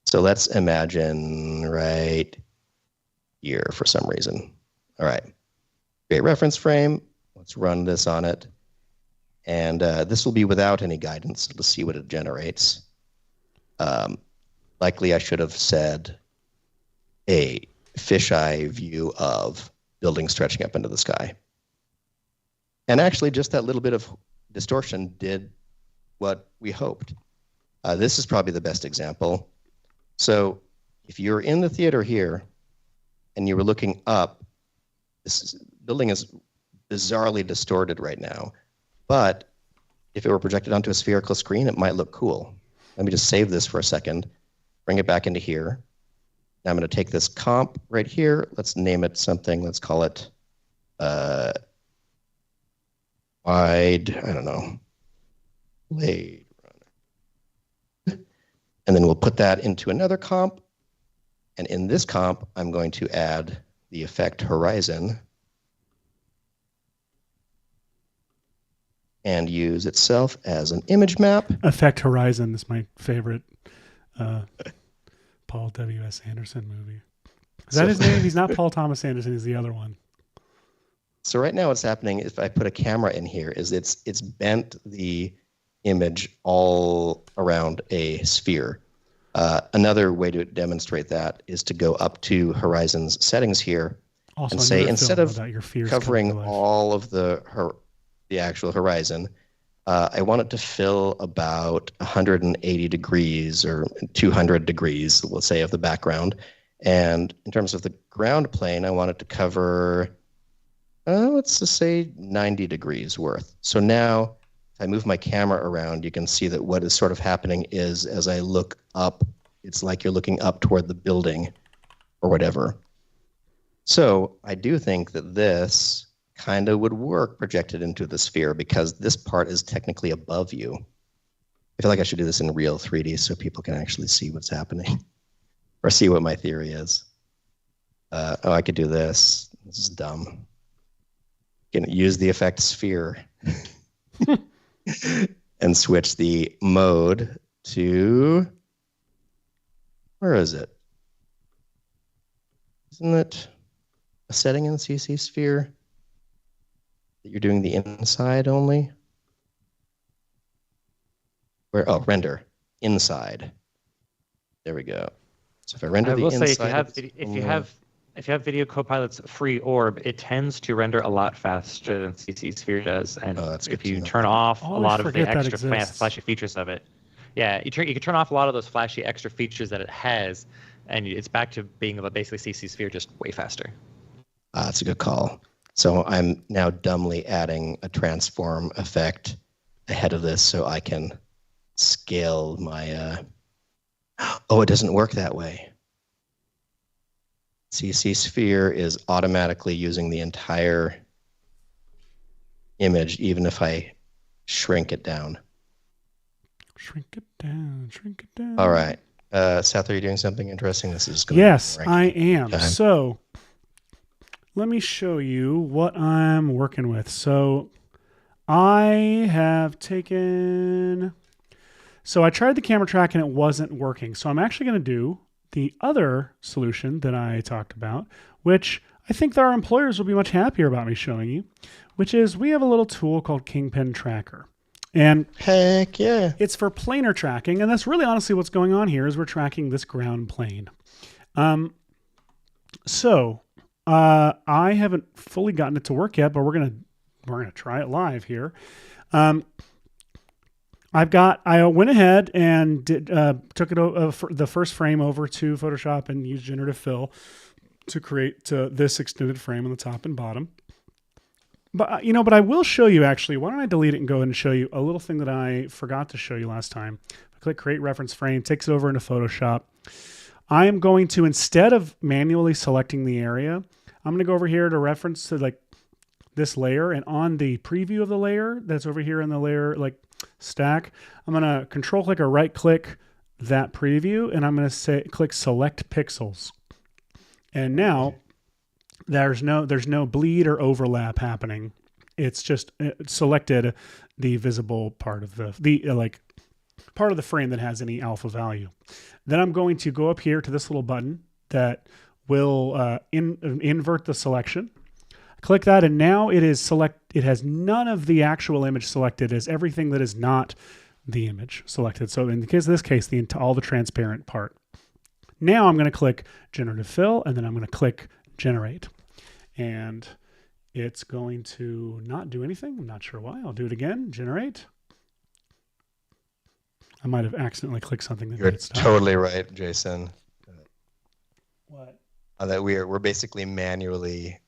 So let's imagine right here for some reason. All right. Create reference frame. Let's run this on it. And this will be without any guidance. Let's see what it generates. Likely I should have said a fisheye view of buildings stretching up into the sky. And actually, just that little bit of distortion did what we hoped. This is probably the best example. So if you're in the theater here and you were looking up, this building is bizarrely distorted right now. But if it were projected onto a spherical screen, it might look cool. Let me just save this for a second, bring it back into here. Now I'm going to take this comp right here. Let's name it something. Let's call it wide, I don't know, Blade Runner. And then we'll put that into another comp. And in this comp, I'm going to add the effect horizon and use itself as an image map. Effect Horizon is my favorite Paul W.S. Anderson movie. Is that his name? He's not Paul Thomas Anderson. He's the other one. So right now what's happening, if I put a camera in here, is it's bent the image all around a sphere. Another way to demonstrate that is to go up to Horizon's settings here also and say, instead of covering all of the actual horizon, I want it to fill about 180 degrees or 200 degrees, let's say, of the background. And in terms of the ground plane, I want it to cover let's just say 90 degrees worth. So now if I move my camera around, you can see that what is sort of happening is as I look up, it's like you're looking up toward the building or whatever. So I do think that this kind of would work projected into the sphere because this part is technically above you. I feel like I should do this in real 3D so people can actually see what's happening or see what my theory is. I could do this. This is dumb. Can use the effect sphere and switch the mode to, where is it? Isn't it a setting in CC Sphere that you're doing the inside only? Where, oh, render inside. There we go. So if I render the inside, if you have Video Copilot's free orb, it tends to render a lot faster than CC Sphere does. And if you turn off a lot of the extra flashy features of it, yeah, you can turn off a lot of those flashy extra features that it has, and it's back to being basically CC Sphere, just way faster. That's a good call. So I'm now dumbly adding a transform effect ahead of this so I can scale my... Oh, it doesn't work that way. CC Sphere is automatically using the entire image, even if I shrink it down. Shrink it down, shrink it down. All right. Seth, are you doing something interesting? This is going Yes, I am. So let me show you what I'm working with. So I have taken... So I tried the camera track and it wasn't working. So I'm actually going to do the other solution that I talked about, which I think that our employers will be much happier about me showing you, which is we have a little tool called Kingpin Tracker. And heck yeah, it's for planar tracking. And that's really honestly what's going on here is we're tracking this ground plane. So I haven't fully gotten it to work yet, but we're gonna try it live here. I went ahead and took it the first frame over to Photoshop and used generative fill to create this extended frame on the top and bottom. But but I will show you actually. Why don't I delete it and go ahead and show you a little thing that I forgot to show you last time. I click create reference frame, takes it over into Photoshop. I am going to, instead of manually selecting the area, I'm going to go over here to reference to like this layer, and on the preview of the layer that's over here in the layer like stack, I'm going to control click or right click that preview, and I'm going to click select pixels. And now there's no bleed or overlap happening. It's just selected the visible part of the part of the frame that has any alpha value. Then I'm going to go up here to this little button that will invert the selection. Click that, and now it has none of the actual image selected, as everything that is not the image selected. So in this case, all the transparent part. Now I'm going to click generative fill, and then I'm going to click generate. And it's going to not do anything. I'm not sure why. I'll do it again. Generate. I might have accidentally clicked something that You're totally right, Jason. What? That we're basically manually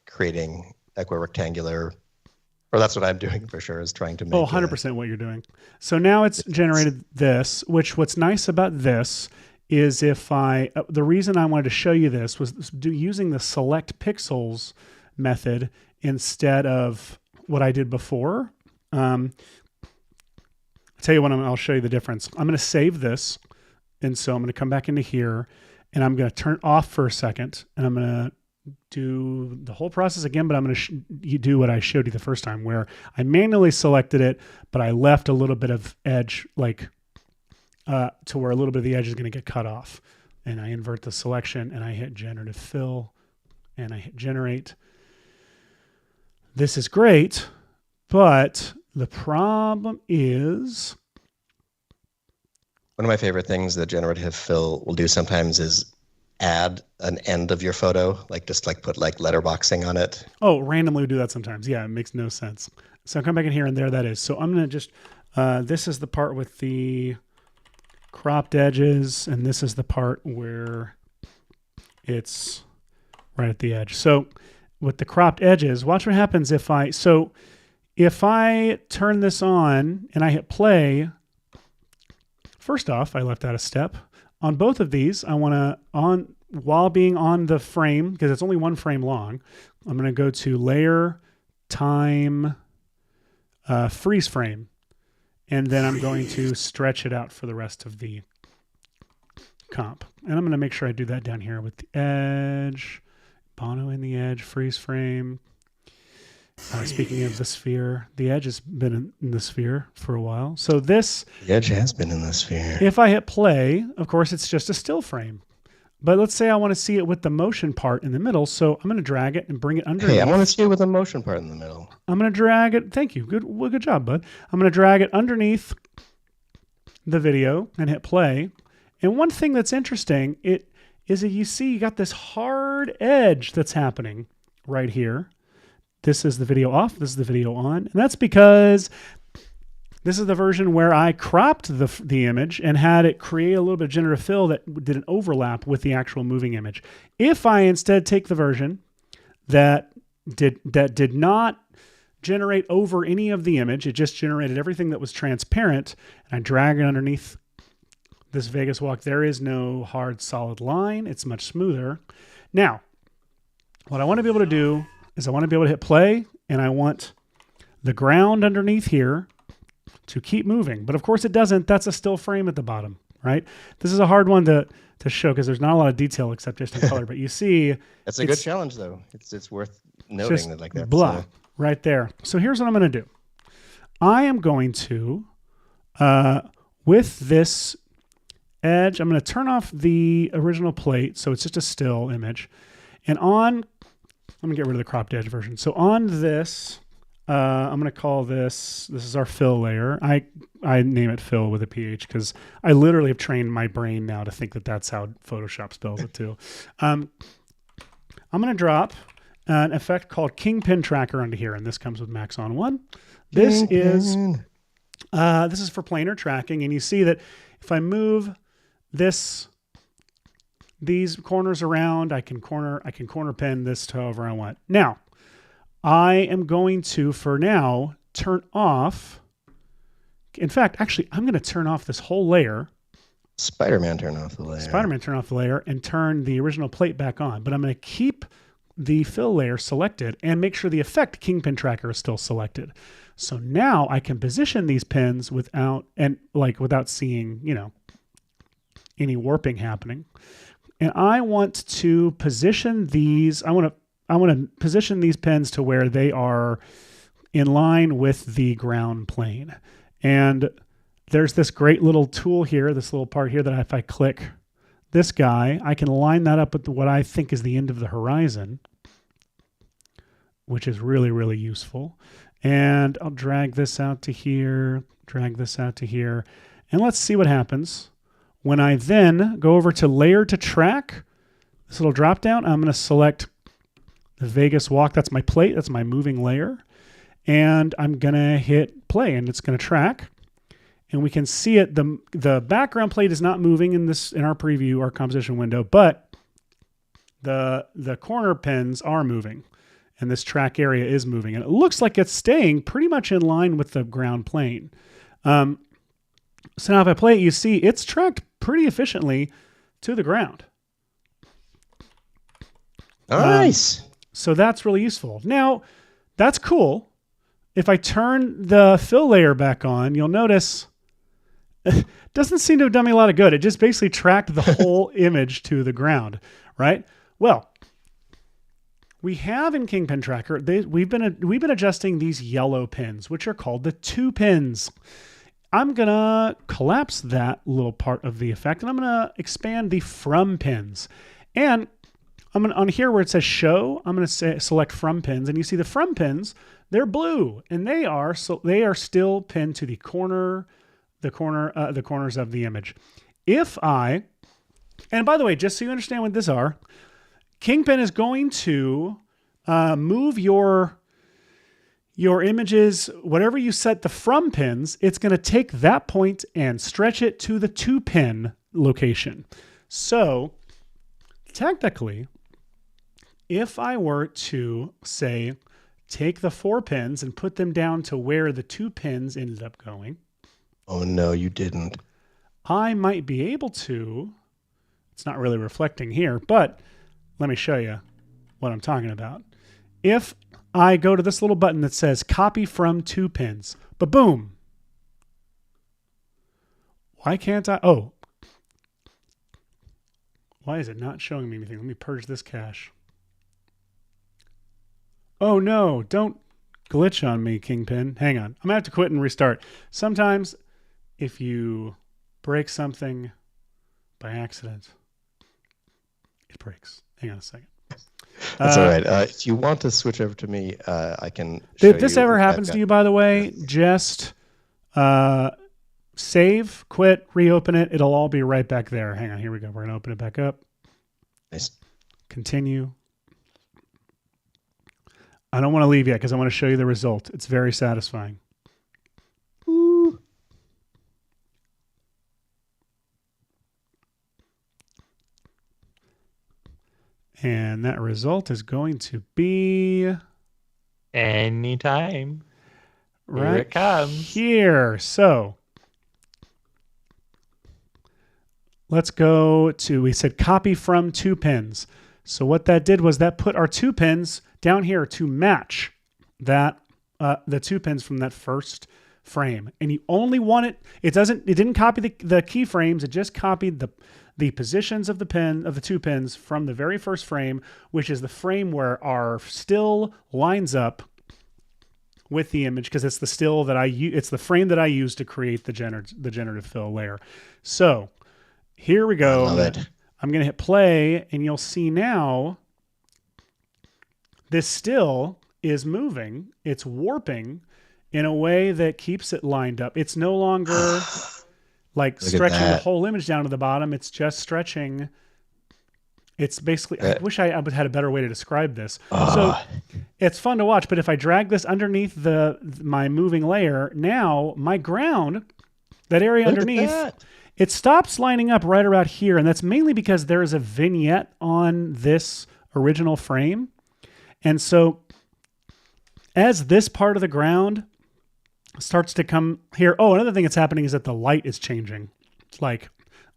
creating equirectangular, or that's what I'm doing for sure, is trying to make 100% what you're doing. So now it's generated this, what's nice about this is the reason I wanted to show you this was using the select pixels method instead of what I did before. I'll tell you what, I'll show you the difference. I'm going to save this. And so I'm going to come back into here and I'm going to turn it off for a second, and I'm going to do the whole process again, but I'm going to do what I showed you the first time, where I manually selected it, but I left a little bit of edge, to where a little bit of the edge is going to get cut off. And I invert the selection, and I hit generative fill, and I hit generate. This is great, but the problem is... One of my favorite things that generative fill will do sometimes is add an end of your photo, put letterboxing on it. Oh, randomly do that sometimes. Yeah, it makes no sense. So come back in here, and there that is. So I'm going to just, this is the part with the cropped edges, and this is the part where it's right at the edge. So with the cropped edges, watch what happens if I turn this on and I hit play. First off, I left out a step. On both of these, I want to, while being on the frame, because it's only one frame long, I'm going to go to Layer, Time, Freeze Frame. And then I'm going to stretch it out for the rest of the comp. And I'm going to make sure I do that down here with the edge, Bono in the edge, freeze frame. Speaking of the sphere, the edge has been in the sphere for a while. So the edge has been in the sphere. If I hit play, of course, it's just a still frame. But let's say I want to see it with the motion part in the middle. So I'm going to drag it and bring it underneath. Hey, I want to see it with the motion part in the middle. I'm going to drag it. Thank you. Good job, bud. I'm going to drag it underneath the video and hit play. And one thing that's interesting, is that you see you got this hard edge that's happening right here. This is the video off. This is the video on. And that's because this is the version where I cropped the image and had it create a little bit of generative fill that did an overlap with the actual moving image. If I instead take the version that did not generate over any of the image, it just generated everything that was transparent, and I drag it underneath this Vegas walk, there is no hard solid line. It's much smoother. Now, what I want to be able to do is I want to be able to hit play, and I want the ground underneath here to keep moving. But of course it doesn't. That's a still frame at the bottom, right? This is a hard one to show because there's not a lot of detail except just in color. But you see... That's a good challenge, though. It's worth noting that like that. Blah, right there. So here's what I'm going to do. I am going to, with this edge, I'm going to turn off the original plate so it's just a still image. And let me get rid of the cropped edge version. So on this, I'm going to call this is our fill layer. I name it fill with a PH because I literally have trained my brain now to think that that's how Photoshop spells it too. I'm going to drop an effect called Kingpin Tracker onto here, and this comes with Maxon 1. This is for planar tracking, and you see that if I move these corners around, I can corner pin this to however I want. Now, I am going to, for now, turn off. In fact, actually, I'm going to turn off this whole layer. Spider-Man turn off the layer and turn the original plate back on. But I'm going to keep the fill layer selected and make sure the effect Kingpin Tracker is still selected. So now I can position these pins without seeing, any warping happening. And I want to position these. I want to position these pins to where they are in line with the ground plane. And there's this great little tool here, this little part here that if I click this guy, I can line that up with what I think is the end of the horizon, which is really, really useful. And I'll drag this out to here, and let's see what happens. When I then go over to layer to track, this little drop down, I'm going to select the Vegas walk. That's my plate. That's my moving layer. And I'm going to hit play, and it's going to track. And we can see it. The background plate is not moving in our preview, our composition window, but the corner pins are moving, and this track area is moving. And it looks like it's staying pretty much in line with the ground plane. So now if I play it, you see it's tracked pretty efficiently to the ground. Nice. So that's really useful. Now, that's cool. If I turn the fill layer back on, you'll notice it doesn't seem to have done me a lot of good. It just basically tracked the whole image to the ground, right? Well, we have in Kingpin Tracker, we've been adjusting these yellow pins, which are called the 2 pins. I'm going to collapse that little part of the effect, and I'm going to expand the from pins. And I'm going to, on here where it says show, I'm going to select from pins, and you see the from pins, they're blue, and they are still pinned to the corners of the image. And by the way, just so you understand what these are, Kingpin is going to move your images, whatever you set the from pins, it's going to take that point and stretch it to the 2 pin location. So technically, if I were to say, take the 4 pins and put them down to where the 2 pins ended up going. Oh no, you didn't. I might be able to. It's not really reflecting here, but let me show you what I'm talking about. If I go to this little button that says copy from 2 pins, but boom. Why can't I? Oh. Why is it not showing me anything? Let me purge this cache. Oh no, don't glitch on me, Kingpin. Hang on. I'm going to have to quit and restart. Sometimes if you break something by accident, it breaks. Hang on a second. That's all right. If you want to switch over to me, I can show you. If this ever happens to you, by the way, just save, quit, reopen it. It'll all be right back there. Hang on. Here we go. We're going to open it back up. Nice. Continue. I don't want to leave yet because I want to show you the result. It's very satisfying. Ooh. And that result is going to be anytime. Right here it comes. Here. So let's go to, we said copy from 2 pins. So what that did was that put our 2 pins down here to match that the 2 pins from that first frame. And you only want it, it didn't copy the keyframes, it just copied the positions of the 2 pins from the very first frame, which is the frame where our still lines up with the image, because it's the still that it's the frame that I use to create the generative fill layer. So here we go. I love it. I'm going to hit play, and you'll see now this still is moving. It's warping in a way that keeps it lined up. It's no longer like stretching the whole image down to the bottom. It's just stretching. It's basically, I wish I would had a better way to describe this. So it's fun to watch, but if I drag this underneath my moving layer, now my ground, that area underneath, it stops lining up right around here. And that's mainly because there is a vignette on this original frame. And so as this part of the ground starts to come here, another thing that's happening is that the light is changing, like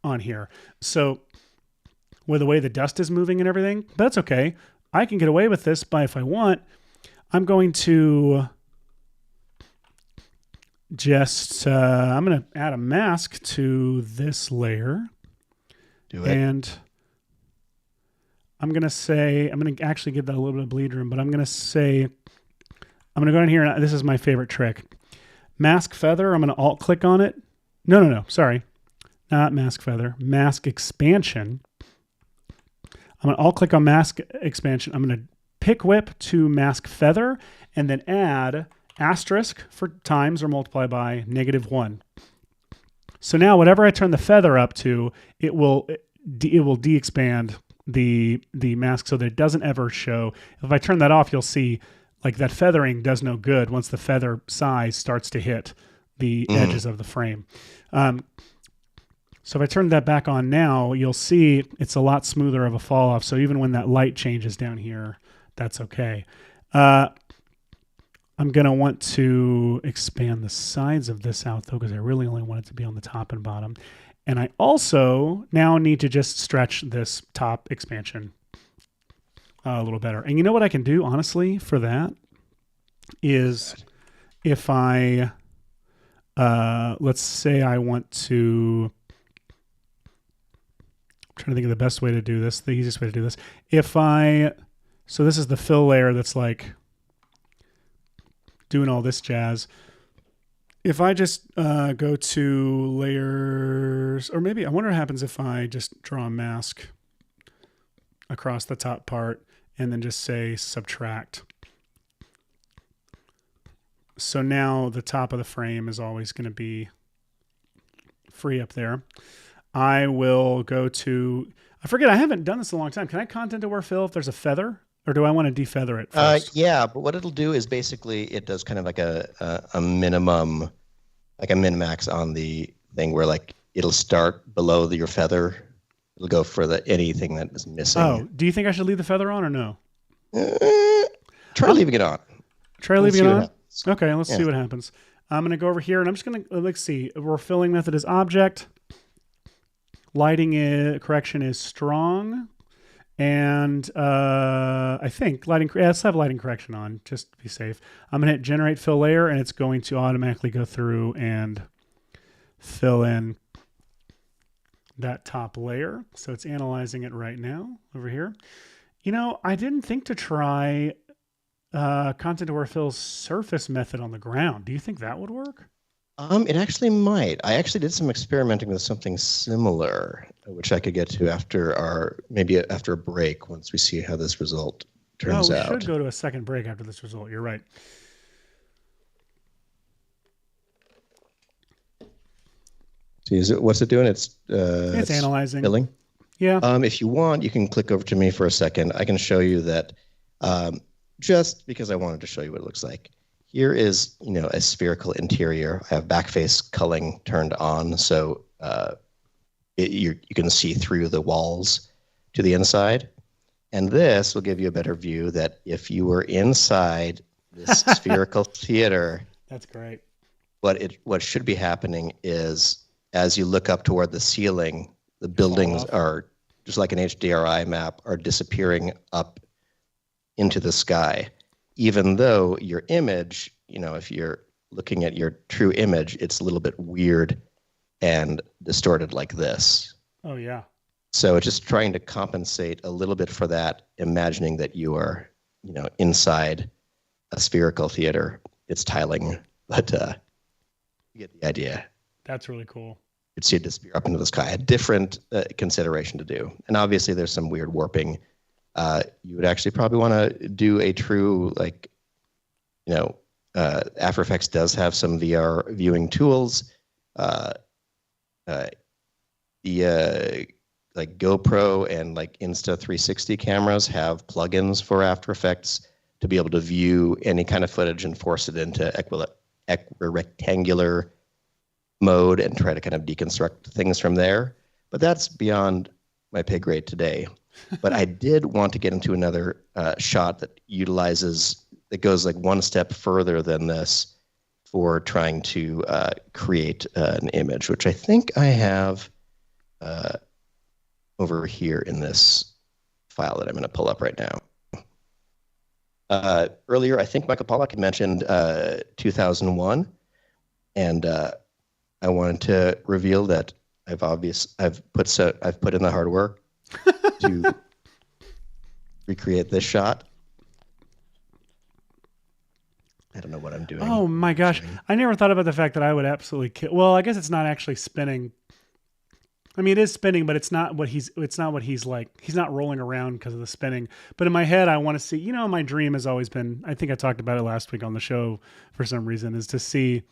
on here. So with the way the dust is moving and everything, but that's okay. I can get away with this by, if I want, I'm going to just, I'm going to add a mask to this layer. Do it. And I'm going to actually give that a little bit of bleed room, but I'm going to go in here, and this is my favorite trick. Mask feather, I'm going to alt click on it. No, sorry. Not mask feather, mask expansion. I'm going to alt click on mask expansion. I'm going to pick whip to mask feather and then add asterisk for times or multiply by -1. So now whatever I turn the feather up to, it will de-expand the mask so that it doesn't ever show. If I turn that off, you'll see like that feathering does no good once the feather size starts to hit the edges of the frame. So if I turn that back on now, you'll see it's a lot smoother of a fall off. So even when that light changes down here, that's okay. I'm going to want to expand the sides of this out though, because I really only want it to be on the top and bottom. And I also now need to just stretch this top expansion a little better. And you know what I can do, honestly, for that is if I, let's say I want to, I'm trying to think of the best way to do this, the easiest way to do this. So this is the fill layer that's like doing all this jazz. If I just go to layers, or maybe I wonder what happens if I just draw a mask across the top part and then just say subtract. So now the top of the frame is always going to be free up there. I will go to, I forget, I haven't done this in a long time. Can I content aware fill if there's a feather? Or do I want to defeather it first? Yeah, but what it'll do is basically it does kind of like a minimum, like a min-max on the thing where like it'll start below your feather. It'll go for anything that is missing. Oh, do you think I should leave the feather on or no? Try leaving it on. Try leaving it on? Okay, let's see what happens. I'm going to go over here, and I'm just going to, let's see. Our filling method is object. Lighting correction is strong. And I think let's have lighting correction on, just to be safe. I'm going to hit generate fill layer, and it's going to automatically go through and fill in that top layer. So it's analyzing it right now over here. I didn't think to try content aware fill's surface method on the ground. Do you think that would work? It actually might. I actually did some experimenting with something similar, which I could get to after a break, once we see how this result turns out. We should go to a second break after this result. You're right. See, what's it doing? It's analyzing. Filling. Yeah. If you want, you can click over to me for a second. I can show you that, just because I wanted to show you what it looks like. Here is, a spherical interior. I have backface culling turned on, so you can see through the walls to the inside. And this will give you a better view that if you were inside this spherical theater, that's great. What should be happening is, as you look up toward the ceiling, the buildings are, just like an HDRI map, are disappearing up into the sky. Even though your image, if you're looking at your true image, it's a little bit weird and distorted like this. Oh, yeah. So it's just trying to compensate a little bit for that, imagining that you are, inside a spherical theater. It's tiling, but you get the idea. That's really cool. You'd see it disappear up into the sky. A different consideration to do. And obviously there's some weird warping. You would actually probably want to do a true, After Effects does have some VR viewing tools. The GoPro and Insta360 cameras have plugins for After Effects to be able to view any kind of footage and force it into rectangular mode and try to kind of deconstruct things from there. But that's beyond my pay grade today. But I did want to get into another shot that goes one step further than this for trying to create an image, which I think I have over here in this file that I'm going to pull up right now. Earlier, I think Michael Pollack had mentioned 2001, and I wanted to reveal that I've put in the hard work to recreate this shot. I don't know what I'm doing. Oh my gosh. I never thought about the fact that I would absolutely kill. Well, I guess it's not actually spinning. I mean, it is spinning, but it's not what he's like. He's not rolling around because of the spinning. But in my head, I want to see, my dream has always been, I think I talked about it last week on the show for some reason, is to see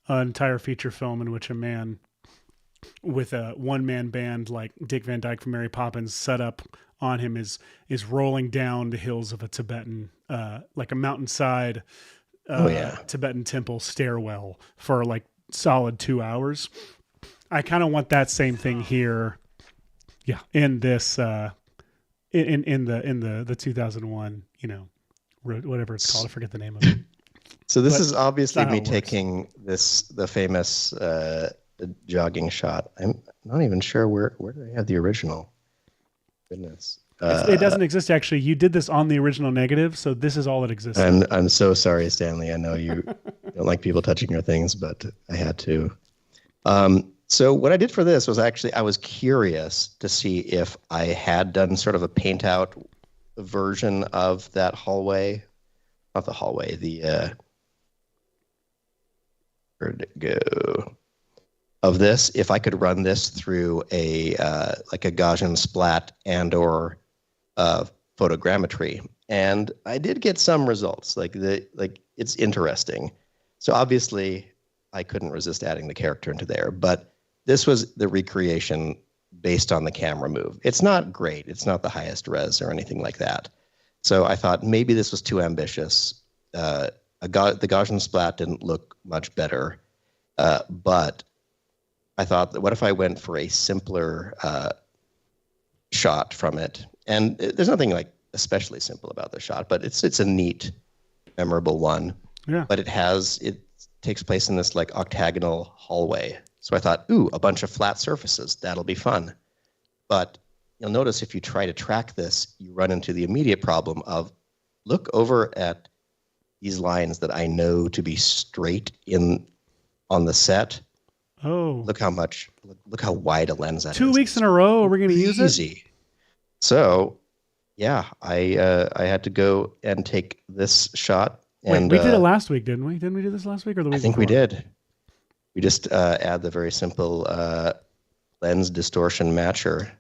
an entire feature film in which a man with a one-man band like Dick Van Dyke from Mary Poppins set up on him is rolling down the hills of a Tibetan, like a mountainside Tibetan temple stairwell for solid 2 hours. I kind of want that same thing here. Yeah. In this, in the 2001, whatever it's called. I forget the name of it. So this is obviously me taking the famous jogging shot. I'm not even sure where do I have the original. Goodness. It doesn't exist, actually. You did this on the original negative, so this is all that exists. I'm so sorry, Stanley. I know you don't like people touching your things, but I had to. So what I did for this was actually, I was curious to see if I had done sort of a paint out version of that hallway. Not the hallway, where'd it go? Of this, if I could run this through a Gaussian splat and or photogrammetry. And I did get some results. It's interesting. So obviously I couldn't resist adding the character into there, but this was the recreation based on the camera move. It's not great. It's not the highest res or anything like that. So I thought maybe this was too ambitious. The Gaussian splat didn't look much better, but I thought, that what if I went for a simpler shot from it? And there's nothing especially simple about the shot, but it's a neat, memorable one. Yeah. But it takes place in this like octagonal hallway. So I thought, ooh, a bunch of flat surfaces. That'll be fun. But you'll notice if you try to track this, you run into the immediate problem of look over at these lines that I know to be straight on the set. Oh. Look how wide a lens that is. 2 weeks in a row, are we going to use it? Easy. So, yeah, I had to go and take this shot. And we did it last week, didn't we? Didn't we do this last week or the week I think before? we did. We just add the very simple lens distortion matcher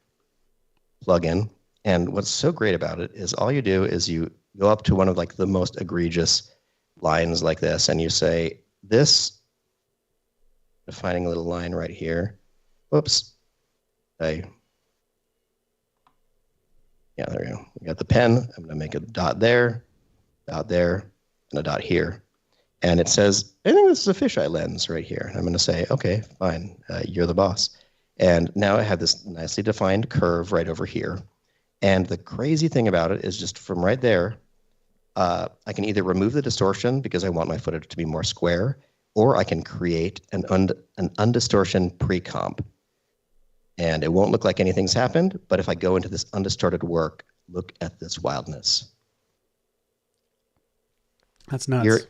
plugin. And what's so great about it is all you do is you go up to one of like the most egregious lines like this, and you say, this, defining a little line right here. Whoops. Yeah, there we go. We got the pen. I'm going to make a dot there, and a dot here. And it says, I think this is a fisheye lens right here. And I'm going to say, okay, fine. You're the boss. And now I have this nicely defined curve right over here. And the crazy thing about it is just from right there, I can either remove the distortion because I want my footage to be more square, or I can create an undistortion pre-comp. And it won't look like anything's happened, but if I go into this undistorted work, look at this wildness. That's nuts.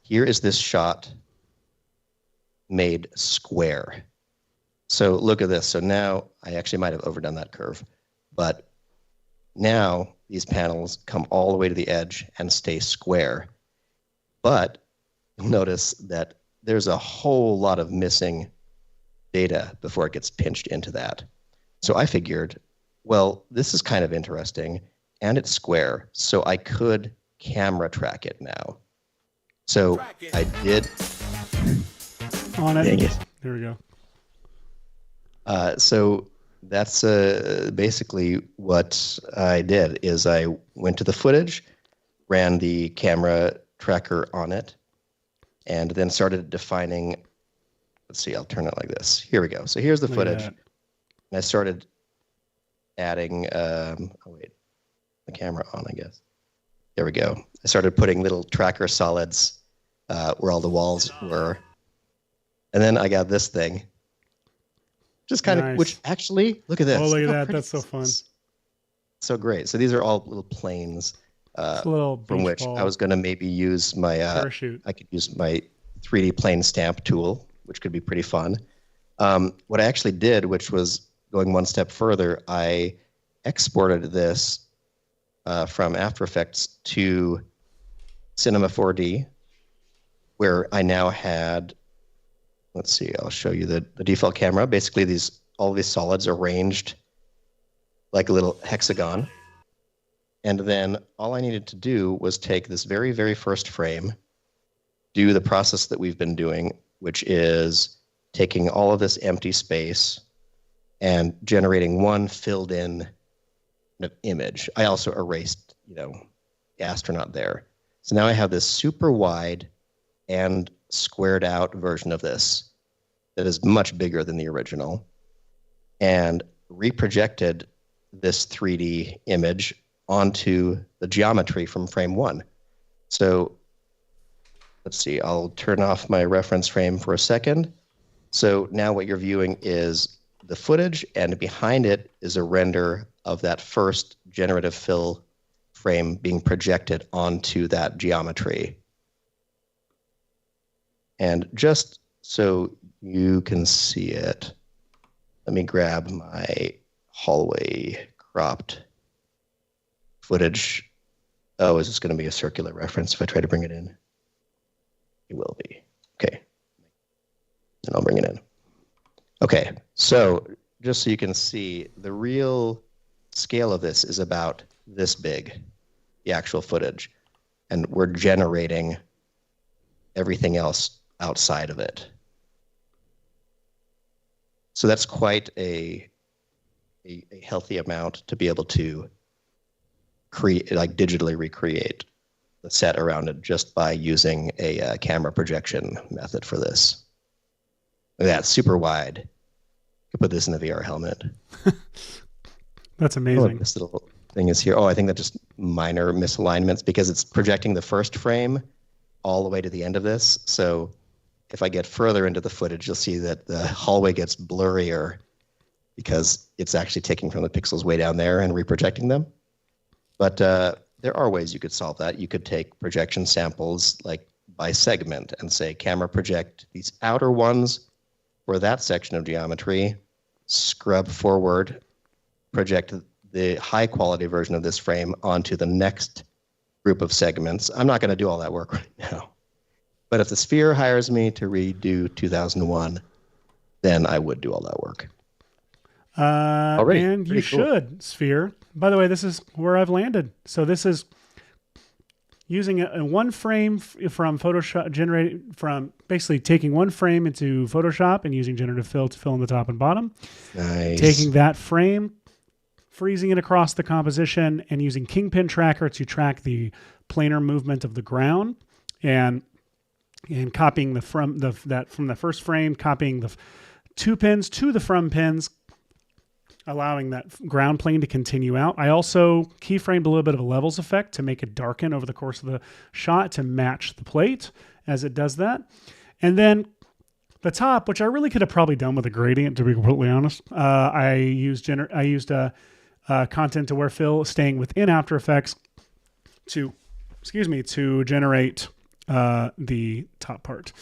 Here is this shot made square. So look at this. So now I actually might have overdone that curve, but now these panels come all the way to the edge and stay square. But you'll notice that there's a whole lot of missing data before it gets pinched into that. So I figured, well, this is kind of interesting and it's square, so I could camera track it now. So I did. On it. Dang it. There we go. So that's basically what I did is I went to the footage, ran the camera tracker on it, and then started defining. Let's see, I'll turn it like this. Here we go. So here's the footage. And I started adding, the camera on, I guess. There we go. I started putting little tracker solids where all the walls were. And then I got this thing. Just kind of, which actually, look at this. Oh, look at that. That's so fun. So great. So these are all little planes from which I was going to maybe use my, parachute. I could use my 3D plane stamp tool, which could be pretty fun. What I actually did, which was going one step further, I exported this from After Effects to Cinema 4D, where I now had, let's see, I'll show you the default camera. Basically, all these solids arranged like a little hexagon. And then all I needed to do was take this very, very first frame, do the process that we've been doing, which is taking all of this empty space and generating one filled in image. I also erased, the astronaut there. So now I have this super wide and squared out version of this that is much bigger than the original, and reprojected this 3D image onto the geometry from frame one. So let's see, I'll turn off my reference frame for a second. So now what you're viewing is the footage, and behind it is a render of that first generative fill frame being projected onto that geometry. And just so you can see it, let me grab my hallway cropped footage. Oh, is this going to be a circular reference if I try to bring it in? It will be. Okay. And I'll bring it in. Okay, so just so you can see, the real scale of this is about this big, the actual footage. And we're generating everything else outside of it. So that's quite a healthy amount to be able to create, like digitally recreate the set around it just by using a camera projection method for this. Look at that, super wide. You could put this in the VR helmet. That's amazing. This little thing is here. Oh, I think that just minor misalignments because it's projecting the first frame all the way to the end of this. So if I get further into the footage, you'll see that the hallway gets blurrier because it's actually taking from the pixels way down there and reprojecting them. But there are ways you could solve that. You could take projection samples like by segment and say camera project these outer ones for that section of geometry, scrub forward, project the high quality version of this frame onto the next group of segments. I'm not going to do all that work right now. But if the Sphere hires me to redo 2001, then I would do all that work. And you should, Sphere. By the way, this is where I've landed. So this is using one frame from Photoshop, generated from basically taking one frame into Photoshop and using generative fill to fill in the top and bottom. Nice. Taking that frame, freezing it across the composition, and using Kingpin tracker to track the planar movement of the ground, and copying from the first frame, copying the 2 pins to the from pins, allowing that ground plane to continue out. I also keyframed a little bit of a levels effect to make it darken over the course of the shot to match the plate as it does that. And then the top, which I really could have probably done with a gradient, to be completely honest, I used content aware fill staying within After Effects to generate the top part.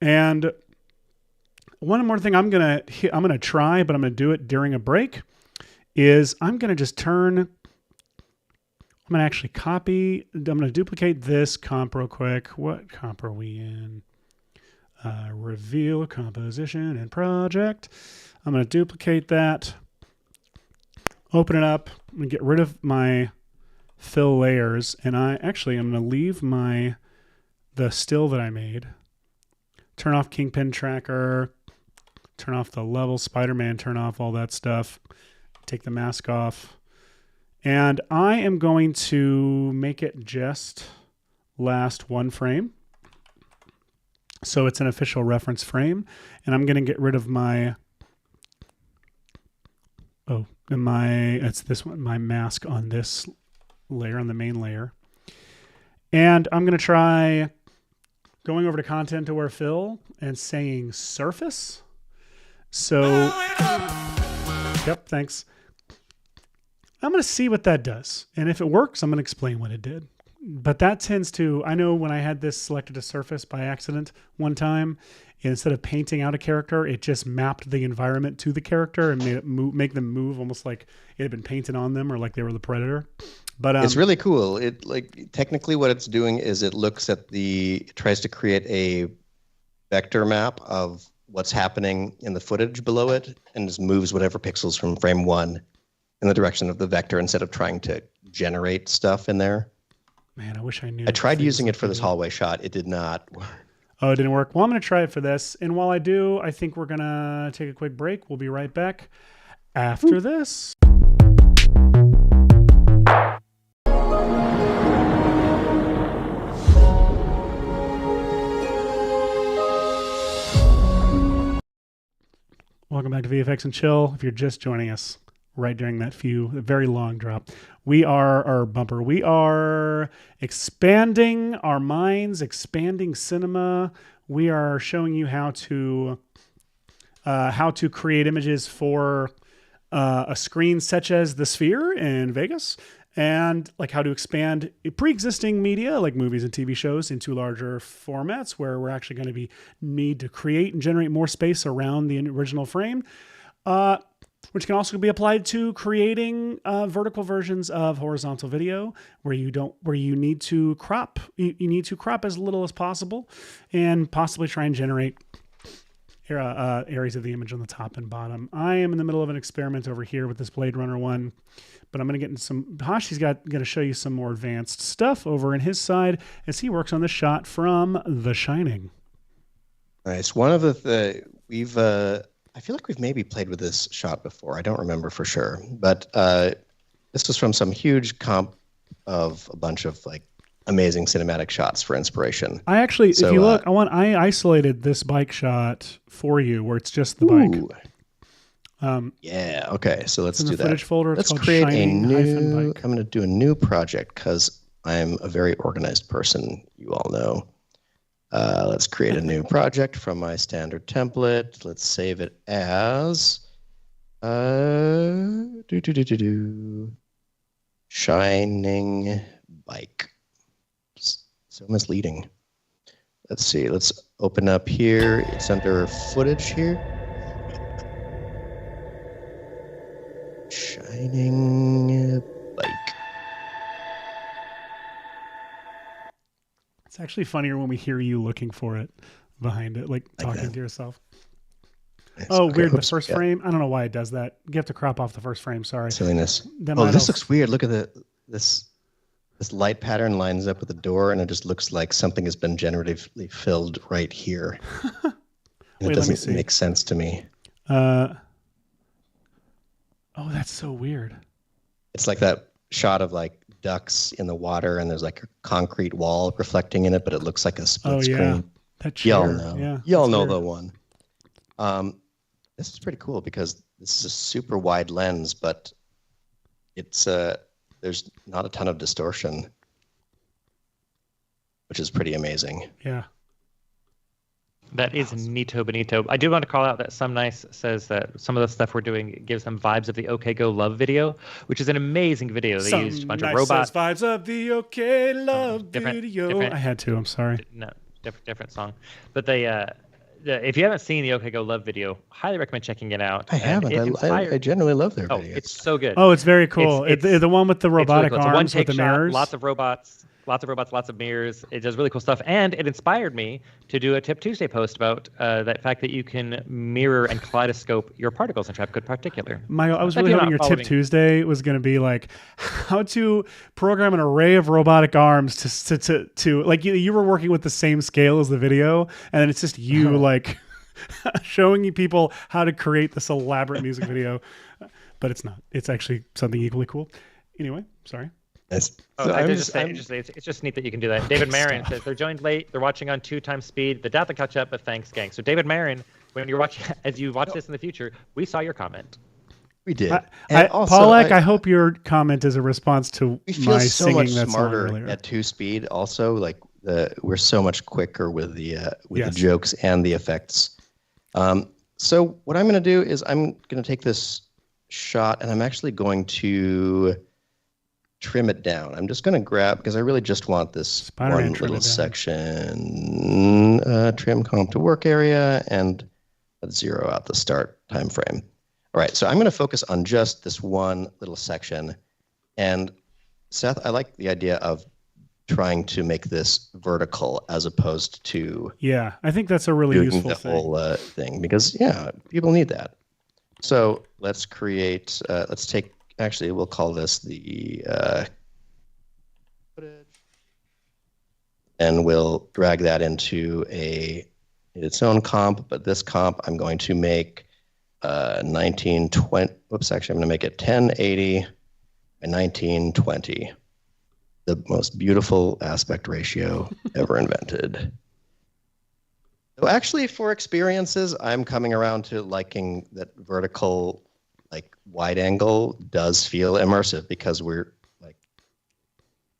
And one more thing I'm gonna try, but I'm gonna do it during a break, is I'm gonna actually copy. I'm gonna duplicate this comp real quick. What comp are we in? Reveal, composition, and project. I'm gonna duplicate that. Open it up. I'm gonna get rid of my fill layers, and I'm gonna leave the still that I made. Turn off Kingpin tracker. Turn off the level, Spider-Man, turn off all that stuff. Take the mask off. And I am going to make it just last one frame. So it's an official reference frame. And I'm going to get rid of my mask on this layer, on the main layer. And I'm going to try going over to Content Aware Fill and saying surface. So, yep, thanks. I'm going to see what that does. And if it works, I'm going to explain what it did. But that tends to, I know when I had this selected as surface by accident one time, instead of painting out a character, it just mapped the environment to the character and made it make them move almost like it had been painted on them or like they were the predator. But it's really cool. It technically what it's doing is it tries to create a vector map of what's happening in the footage below it and just moves whatever pixels from frame one in the direction of the vector instead of trying to generate stuff in there. Man, I wish I knew. I tried using it for this hallway shot. It did not work. Oh, it didn't work. Well, I'm going to try it for this. And while I do, I think we're going to take a quick break. We'll be right back after this. Welcome back to VFX and Chill. If you're just joining us right during that very long drop, we are expanding our minds, expanding cinema. We are showing you how to create images for a screen such as the Sphere in Vegas, and like how to expand pre-existing media like movies and TV shows into larger formats where we're actually going to need to create and generate more space around the original frame, which can also be applied to creating vertical versions of horizontal video where you need to crop. You need to crop as little as possible and possibly try and generate areas of the image on the top and bottom. I am in the middle of an experiment over here with this Blade Runner one, but I'm going to get into some. Hashi's going to show you some more advanced stuff over in his side as he works on the shot from The Shining. Nice. One of the we've I feel like we've maybe played with this shot before. I don't remember for sure, but this was from some huge comp of a bunch of like amazing cinematic shots for inspiration. I actually, if you look, I isolated this bike shot for you where it's just the bike. Yeah. Okay. So let's do that. Footage folder. Let's create a new. I'm going to do a new project because I'm a very organized person. You all know. Let's create a new project from my standard template. Let's save it as Shining Bike. So misleading. Let's see. Let's open up here. It's under footage here. Shining Bike. It's actually funnier when we hear you looking for it behind it, like talking to yourself. Weird. The first frame. I don't know why it does that. You have to crop off the first frame. Sorry. Silliness. This looks weird. Look at this light pattern lines up with the door, and it just looks like something has been generatively filled right here. It doesn't make sense to me. That's so weird. It's like that shot of like ducks in the water, and there's like a concrete wall reflecting in it, but it looks like a split screen. That chair. Y'all know. Yeah, y'all know the one. This is pretty cool because this is a super wide lens, but it's there's not a ton of distortion, which is pretty amazing. Yeah. That is neato bonito. I do want to call out that Some Nice says that some of the stuff we're doing gives them vibes of the OK Go Love video, which is an amazing video. They used a bunch of robots. Vibes of the OK Love video. I had to. I'm sorry. No, different song. But they, if you haven't seen the OK Go Love video, highly recommend checking it out. I haven't. I generally love their videos. It's so good. Oh, it's very cool. It's the one with the robotic really cool. arms with the mirrors. Lots of robots, lots of mirrors. It does really cool stuff. And it inspired me to do a Tip Tuesday post about that fact that you can mirror and kaleidoscope your particles in Tropical Particular. Michael, I was really hoping your Tip Tuesday was going to be like how to program an array of robotic arms to like you were working with the same scale as the video, and then it's just you like showing people how to create this elaborate music video. But it's not. It's actually something equally cool. Anyway, sorry. It's just neat that you can do that. David Marin says they're joined late. They're watching on 2x speed. The data catch up, but thanks, gang. So David Marin, when you're watching, as you watch this in the future, we saw your comment. We did. Paulek, I hope your comment is a response to my so singing much that song smarter earlier. At 2 speed. Also, like we're so much quicker with the jokes and the effects. So what I'm going to do is I'm going to take this shot and I'm actually going to trim it down. I'm just going to grab, because I really just want this one little section, trim comp to work area, and let's zero out the start time frame. All right, so I'm going to focus on just this one little section. And Seth, I like the idea of trying to make this vertical as opposed to I think that's a really useful thing. Whole thing, because people need that. So let's create. Let's take. Actually, we'll call this the footage, and we'll drag that into its own comp. But this comp, I'm going to make 1920. Whoops, actually, I'm going to make it 1080 by 1920. The most beautiful aspect ratio ever invented. So actually, for experiences, I'm coming around to liking that vertical, like wide angle, does feel immersive because we're like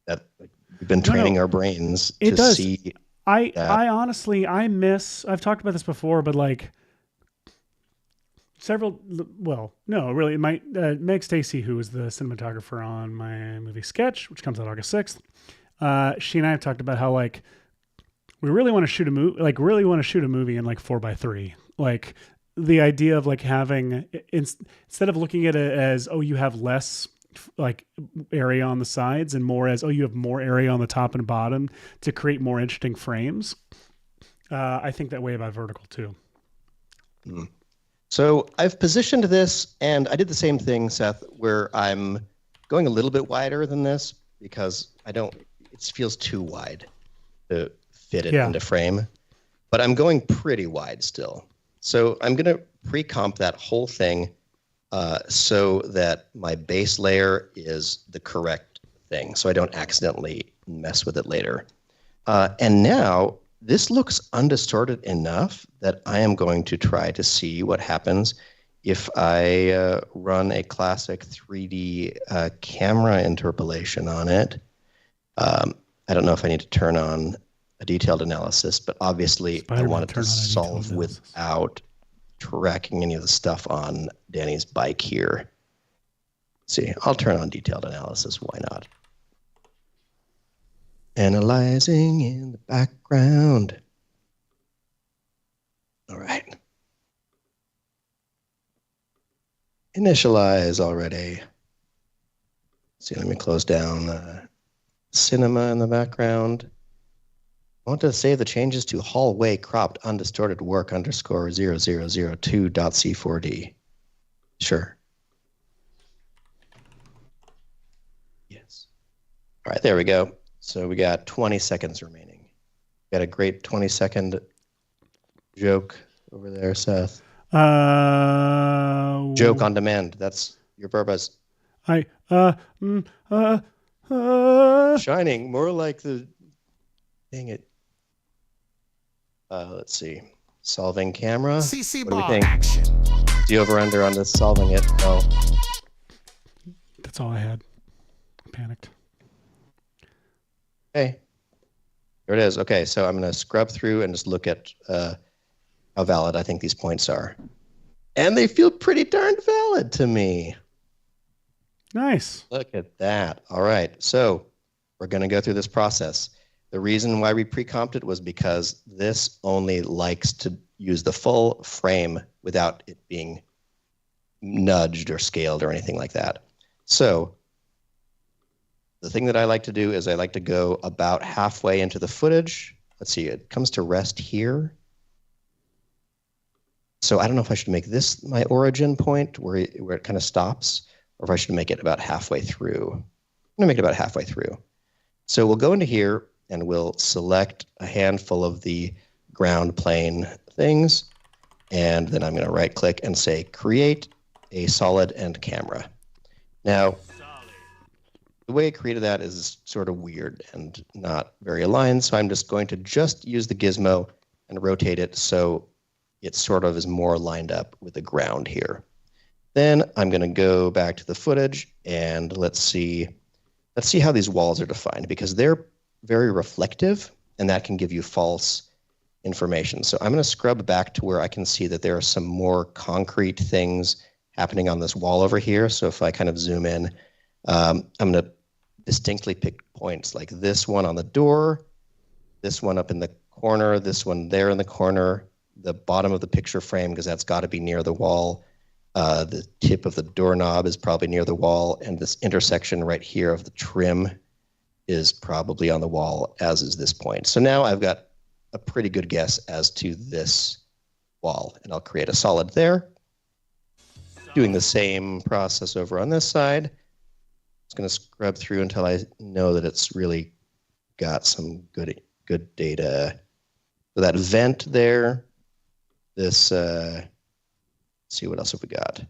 that. Like, we've been training our brains to see. I honestly, I've talked about this before, but like Meg Stacy, who was the cinematographer on my movie Sketch, which comes out August 6th. She and I have talked about how like we really want to shoot a movie, in like 4:3. Like the idea of like having, instead of looking at it as, you have less like area on the sides and more as, you have more area on the top and bottom to create more interesting frames. I think that way about vertical too. Mm. So I've positioned this, and I did the same thing, Seth, where I'm going a little bit wider than this because it feels too wide to fit it into frame, but I'm going pretty wide still. So I'm going to pre-comp that whole thing so that my base layer is the correct thing, so I don't accidentally mess with it later. And now this looks undistorted enough that I am going to try to see what happens if I run a classic 3D camera interpolation on it, I don't know if I need to turn on a detailed analysis, but obviously I want it to solve without tracking any of the stuff on Danny's bike here. See, I'll turn on detailed analysis. Why not? Analyzing in the background. All right. Initialize already. See, let me close down cinema in the background. I want to save the changes to hallway cropped undistorted work underscore 0002.c4d. Sure. Yes. All right, there we go. So we got 20 seconds remaining. Got a great 20-second joke over there, Seth. Joke on demand. That's your purpose. Shining, more like the... Dang it. Let's see. Solving camera. CC what do we bar think? Action. The over-under on this solving it. No. That's all I had. I panicked. Okay. There it is. Okay, so I'm going to scrub through and just look at how valid I think these points are. And they feel pretty darn valid to me. Nice. Look at that. All right. So we're going to go through this process. The reason why we pre-comped it was because this only likes to use the full frame without it being nudged or scaled or anything like that. So the thing that I like to do is I like to go about halfway into the footage. Let's see, it comes to rest here. So I don't know if I should make this my origin point where it kind of stops, or if I should make it about halfway through. I'm going to make it about halfway through. So we'll go into here and we'll select a handful of the ground plane things. And then I'm going to right click and say, create a solid end camera. Now, the way I created that is sort of weird and not very aligned. So I'm just going to use the gizmo and rotate it so it sort of is more lined up with the ground here. Then I'm going to go back to the footage and let's see how these walls are defined, because they're very reflective and that can give you false information. So I'm going to scrub back to where I can see that there are some more concrete things happening on this wall over here. So if I kind of zoom in, I'm going to distinctly pick points like this one on the door, this one up in the corner, this one there in the corner, the bottom of the picture frame, because that's got to be near the wall. The tip of the doorknob is probably near the wall, and this intersection right here of the trim is probably on the wall, as is this point. So now I've got a pretty good guess as to this wall, and I'll create a solid there. Doing the same process over on this side. It's going to scrub through until I know that it's really got some good data. So that vent there, this, let's see, what else have we got?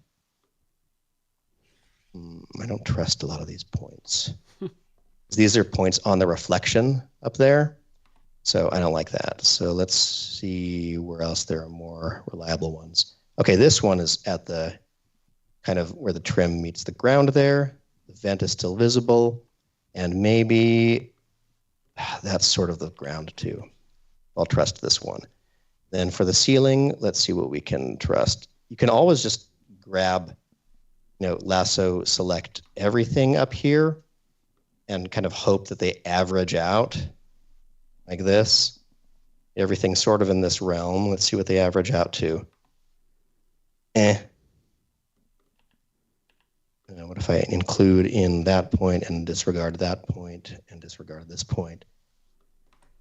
I don't trust a lot of these points. These are points on the reflection up there, so I don't like that. So let's see where else there are more reliable ones. Okay, this one is at the kind of where the trim meets the ground there. The vent is still visible, and maybe that's sort of the ground too. I'll trust this one. Then for the ceiling, let's see what we can trust. You can always just grab, lasso select everything up here and kind of hope that they average out like this. Everything's sort of in this realm. Let's see what they average out to. What if I include in that point and disregard that point and disregard this point?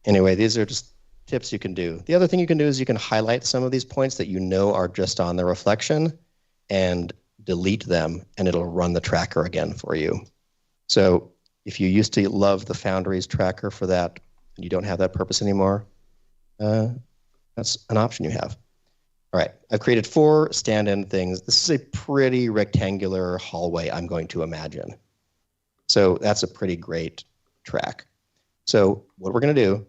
Anyway, these are just tips you can do. The other thing you can do is you can highlight some of these points that you know are just on the reflection and delete them, and it'll run the tracker again for you. So if you used to love the Foundry's tracker for that and you don't have that purpose anymore, that's an option you have. All right, I've created 4 stand-in things. This is a pretty rectangular hallway, I'm going to imagine. So that's a pretty great track. So what we're going to do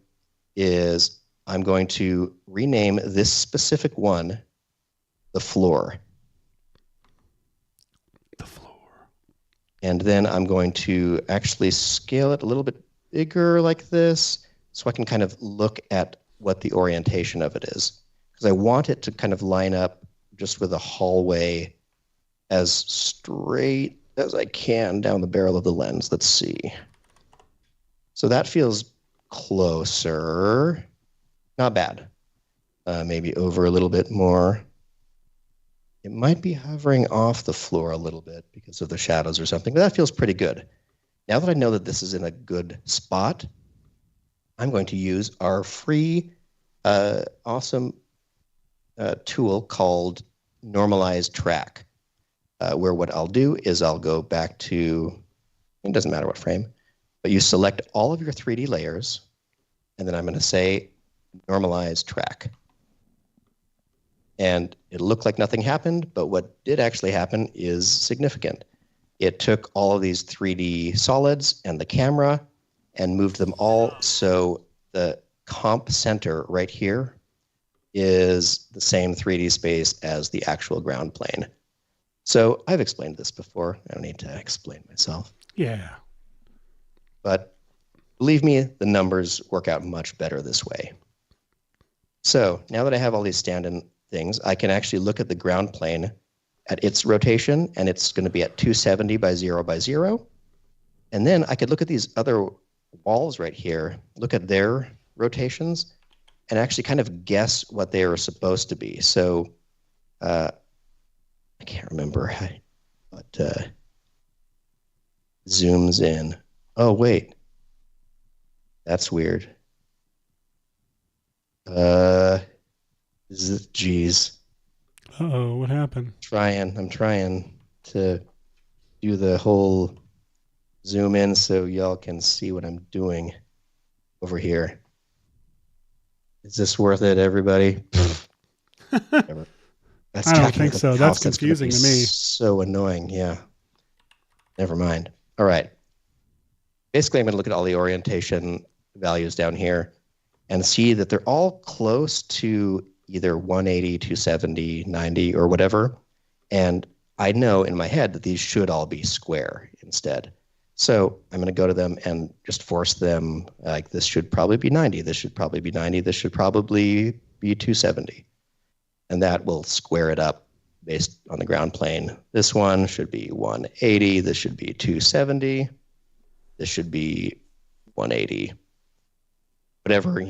is I'm going to rename this specific one the floor. And then I'm going to actually scale it a little bit bigger like this so I can kind of look at what the orientation of it is. Because I want it to kind of line up just with a hallway as straight as I can down the barrel of the lens. Let's see. So that feels closer. Not bad. Maybe over a little bit more. It might be hovering off the floor a little bit because of the shadows or something, but that feels pretty good. Now that I know that this is in a good spot, I'm going to use our free, awesome tool called Normalize Track, where what I'll do is I'll go back to, it doesn't matter what frame, but you select all of your 3D layers, and then I'm going to say Normalize Track. And it looked like nothing happened, but what did actually happen is significant. It took all of these 3D solids and the camera and moved them all so the comp center right here is the same 3D space as the actual ground plane. So I've explained this before. I don't need to explain myself. Yeah. But believe me, the numbers work out much better this way. So now that I have all these stand-in things, I can actually look at the ground plane at its rotation, and it's going to be at 270 by 0 by 0. And then I could look at these other walls right here, look at their rotations, and actually kind of guess what they are supposed to be. So I can't remember what zooms in. Oh, wait. That's weird. Geez. Uh-oh, what happened? I'm trying to do the whole zoom in so y'all can see what I'm doing over here. Is this worth it, everybody? I don't think so. That's confusing to me. So annoying, yeah. Never mind. All right. Basically, I'm going to look at all the orientation values down here and see that they're all close to either 180, 270, 90, or whatever. And I know in my head that these should all be square instead. So I'm going to go to them and just force them, like this should probably be 90, this should probably be 90, this should probably be 270. And that will square it up based on the ground plane. This one should be 180, this should be 270, this should be 180. Whatever,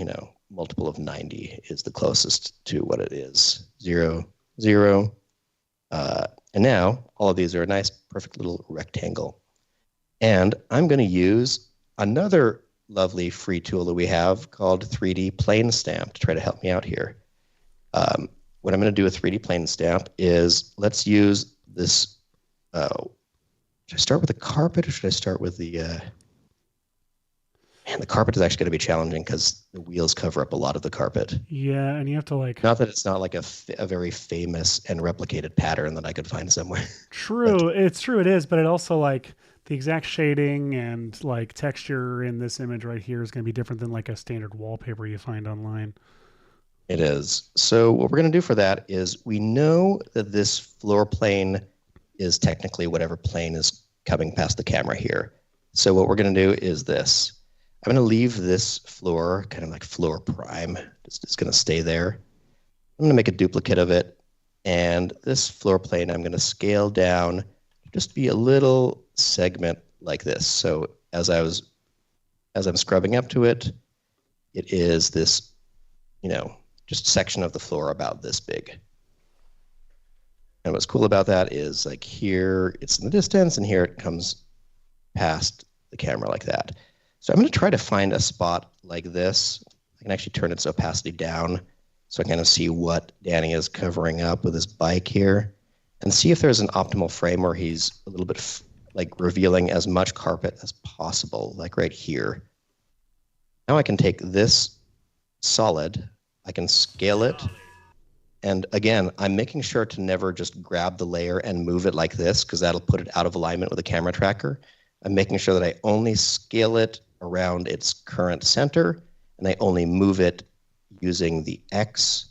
multiple of 90 is the closest to what it is. 0, 0. And now all of these are a nice, perfect little rectangle. And I'm going to use another lovely free tool that we have called 3D Plane Stamp to try to help me out here. What I'm going to do with 3D Plane Stamp is let's use this. Should I start with the carpet or should I start with the... Man, the carpet is actually going to be challenging because the wheels cover up a lot of the carpet. Yeah, and you have to Not that it's not like a very famous and replicated pattern that I could find somewhere. True, it's true it is, but it also the exact shading and texture in this image right here is going to be different than a standard wallpaper you find online. It is. So what we're going to do for that is we know that this floor plane is technically whatever plane is coming past the camera here. So what we're going to do is this. I'm going to leave this floor kind of like floor prime. It's going to stay there. I'm going to make a duplicate of it. And this floor plane, I'm going to scale down to just be a little segment like this. So as I'm scrubbing up to it, it is this, just section of the floor about this big. And what's cool about that is here it's in the distance and here it comes past the camera like that. So I'm going to try to find a spot like this. I can actually turn its opacity down so I can kind of see what Danny is covering up with his bike here and see if there's an optimal frame where he's a little bit revealing as much carpet as possible, like right here. Now I can take this solid, I can scale it, and again, I'm making sure to never just grab the layer and move it like this because that'll put it out of alignment with the camera tracker. I'm making sure that I only scale it around its current center, and I only move it using the X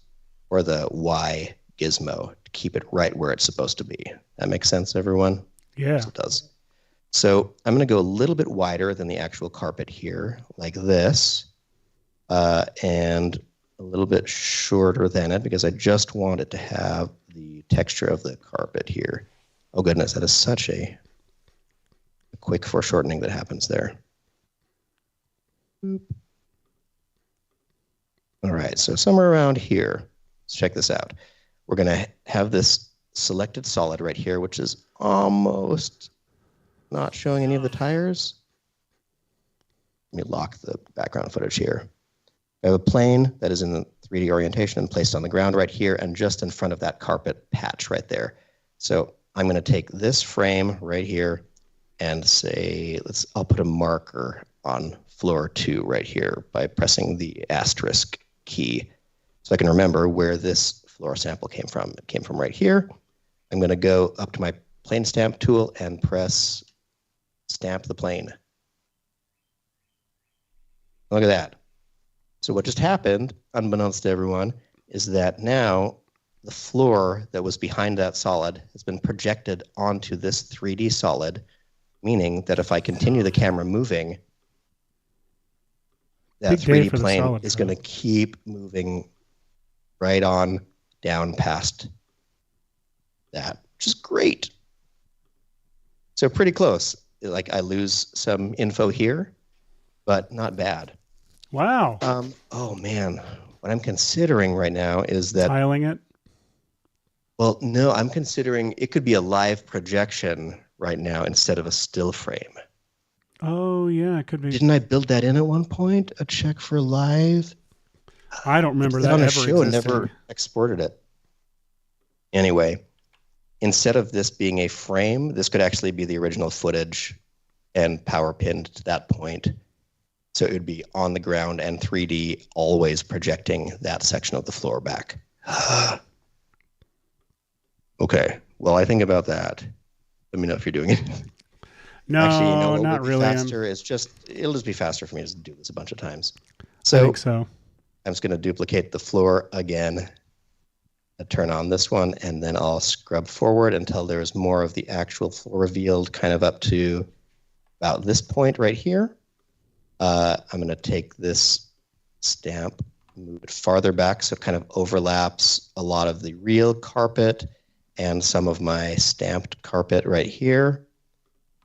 or the Y gizmo to keep it right where it's supposed to be. That makes sense, everyone? Yeah. Yes, it does. So I'm going to go a little bit wider than the actual carpet here, like this, and a little bit shorter than it because I just want it to have the texture of the carpet here. Oh goodness, that is such a quick foreshortening that happens there. All right, so somewhere around here, let's check this out. We're going to have this selected solid right here, which is almost not showing any of the tires. Let me lock the background footage here. I have a plane that is in the 3D orientation and placed on the ground right here and just in front of that carpet patch right there. So I'm going to take this frame right here and say, I'll put a marker on floor 2 right here by pressing the asterisk key so I can remember where this floor sample came from. It came from right here. I'm going to go up to my plane stamp tool and press stamp the plane. Look at that. So what just happened, unbeknownst to everyone, is that now the floor that was behind that solid has been projected onto this 3D solid, meaning that if I continue the camera moving, that 3D plane is going to keep moving right on down past that, which is great. So pretty close. Like I lose some info here, but not bad. Wow. Oh man, what I'm considering right now is that tiling it. Well, no, I'm considering it could be a live projection right now instead of a still frame. Oh yeah, it could be. Didn't I build that in at one point? A check for live? I don't remember that on a ever show and existing. Never exported it. Anyway, instead of this being a frame, this could actually be the original footage and power pinned to that point. So it would be on the ground and 3D, always projecting that section of the floor back. Okay, well, I think about that. Let me know if you're doing it. No, actually, you know, not really. Faster. It'll just be faster for me to do this a bunch of times. So I think so. I'm just going to duplicate the floor again. I turn on this one, and then I'll scrub forward until there's more of the actual floor revealed, kind of up to about this point right here. I'm going to take this stamp, move it farther back so it kind of overlaps a lot of the real carpet and some of my stamped carpet right here.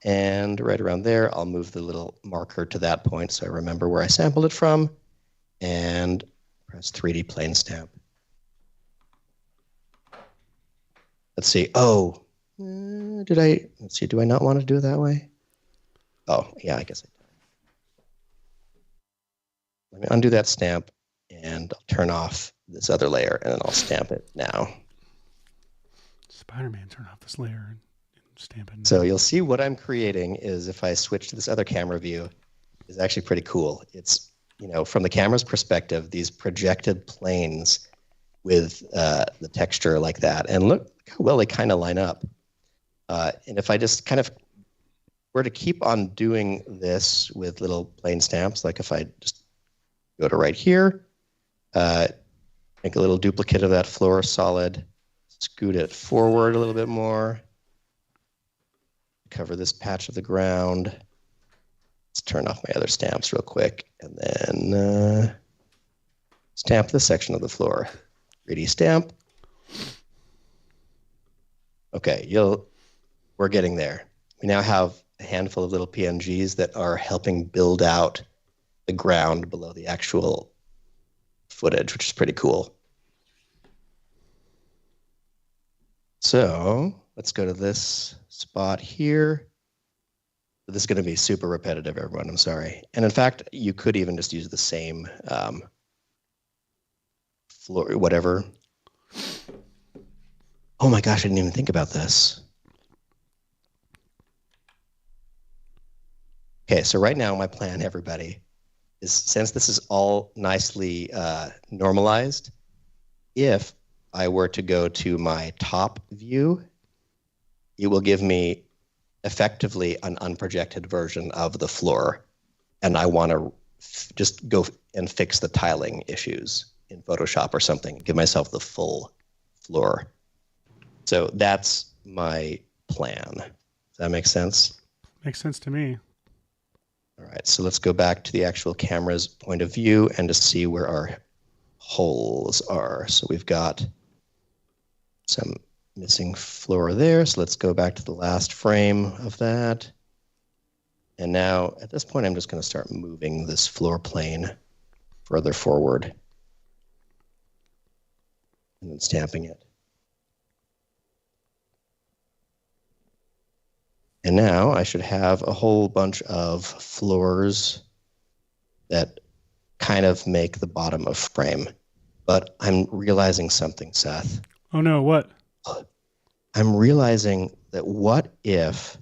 And right around there, I'll move the little marker to that point so I remember where I sampled it from, and press 3D plane stamp. Let's see. Oh, let's see. Do I not want to do it that way? Oh, yeah, I guess I do. Let me undo that stamp, and I'll turn off this other layer, and then I'll stamp it now. Spider-Man, turn off this layer and stamp it now. So you'll see what I'm creating is, if I switch to this other camera view, is actually pretty cool. It's, you know, from the camera's perspective, these projected planes with the texture like that. And look how well they kind of line up. And if I just kind of were to keep on doing this with little plane stamps, like if I just go to right here, make a little duplicate of that floor solid, scoot it forward a little bit more, cover this patch of the ground. Let's turn off my other stamps real quick, and then stamp this section of the floor. 3D stamp. Okay, we're getting there. We now have a handful of little PNGs that are helping build out the ground below the actual footage, which is pretty cool. So let's go to this spot here. This is going to be super repetitive, everyone. I'm sorry. And in fact, you could even just use the same floor, whatever. Oh my gosh, I didn't even think about this. Okay, so right now my plan, everybody, is since this is all nicely normalized, if I were to go to my top view, it will give me effectively an unprojected version of the floor. And I want to just go and fix the tiling issues in Photoshop or something, give myself the full floor. So that's my plan. Does that make sense? Makes sense to me. All right, so let's go back to the actual camera's point of view and to see where our holes are. So we've got some missing floor there. So let's go back to the last frame of that. And now at this point, I'm just going to start moving this floor plane further forward and then stamping it. And now I should have a whole bunch of floors that kind of make the bottom of frame. But I'm realizing something, Seth. Oh no, what? I'm realizing that what if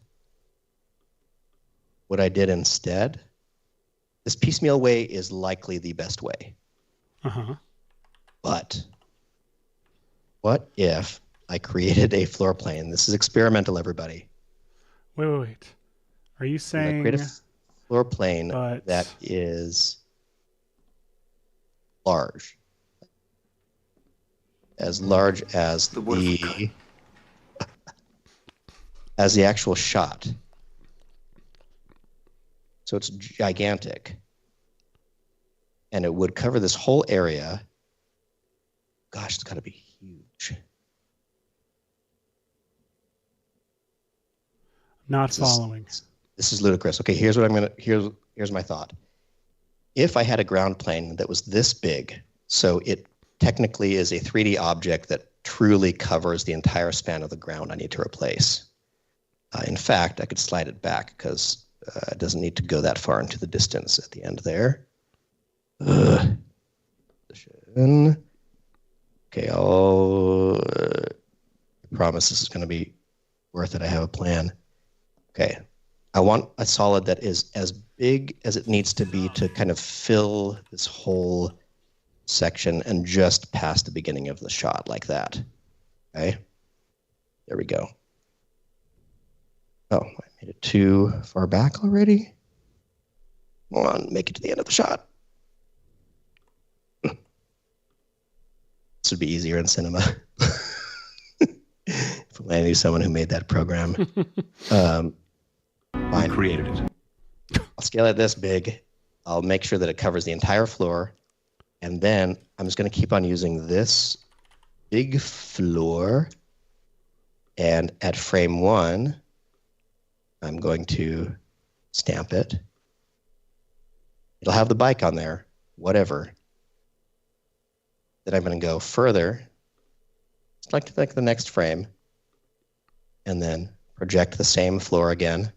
what I did instead, this piecemeal way is likely the best way. Uh-huh. But what if I created a floor plane? This is experimental, everybody. Wait. Are you saying... create a floor plane that is large. As large as as the actual shot. So it's gigantic. And it would cover this whole area. Gosh, it's got to be huge. Not following. This is ludicrous. Okay, here's what here's my thought. If I had a ground plane that was this big, so it technically is a 3D object that truly covers the entire span of the ground I need to replace. In fact, I could slide it back because it doesn't need to go that far into the distance at the end there. Okay, I promise this is going to be worth it. I have a plan. Okay, I want a solid that is as big as it needs to be to kind of fill this whole section and just past the beginning of the shot like that. Okay, there we go. Oh, I made it too far back already. Come on, make it to the end of the shot. This would be easier in cinema. If I knew someone who made that program. Fine. Created it. I'll scale it this big. I'll make sure that it covers the entire floor. And then I'm just going to keep on using this big floor. And at frame 1, I'm going to stamp it. It'll have the bike on there, whatever. Then I'm going to go further, select like the next frame, and then project the same floor again.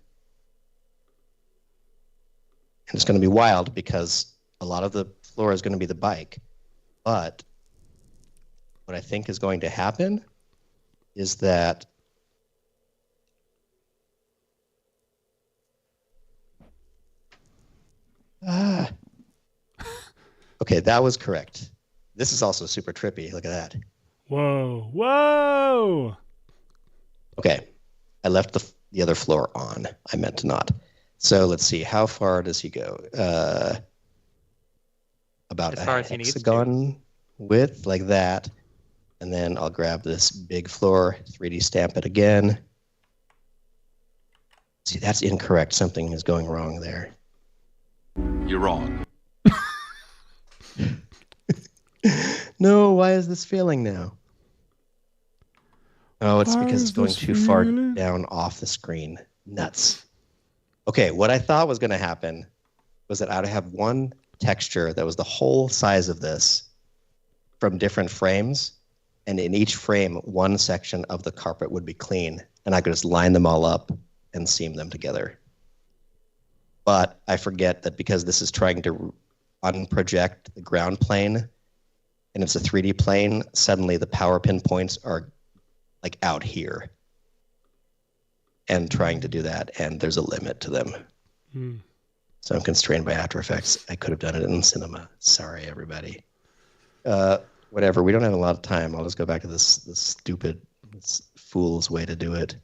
And it's going to be wild because a lot of the floor is going to be the bike. But what I think is going to happen is that okay, that was correct. This is also super trippy. Look at that. Whoa. Okay, I left the other floor on. I meant to not. So let's see. How far does he go? About as far a as he needs hexagon width, like that. And then I'll grab this big floor, 3D stamp it again. See, that's incorrect. Something is going wrong there. You're wrong. No, why is this failing now? Oh, it's because it's going too far down off the screen. Nuts. Okay, what I thought was going to happen was that I would have one texture that was the whole size of this from different frames, and in each frame, one section of the carpet would be clean, and I could just line them all up and seam them together. But I forget that because this is trying to unproject the ground plane, and it's a 3D plane, suddenly the power pin points are like out here. And trying to do that, and there's a limit to them. So I'm constrained by After Effects. I could have done it in cinema. Sorry, everybody. Whatever, we don't have a lot of time. I'll just go back to this fool's way to do it.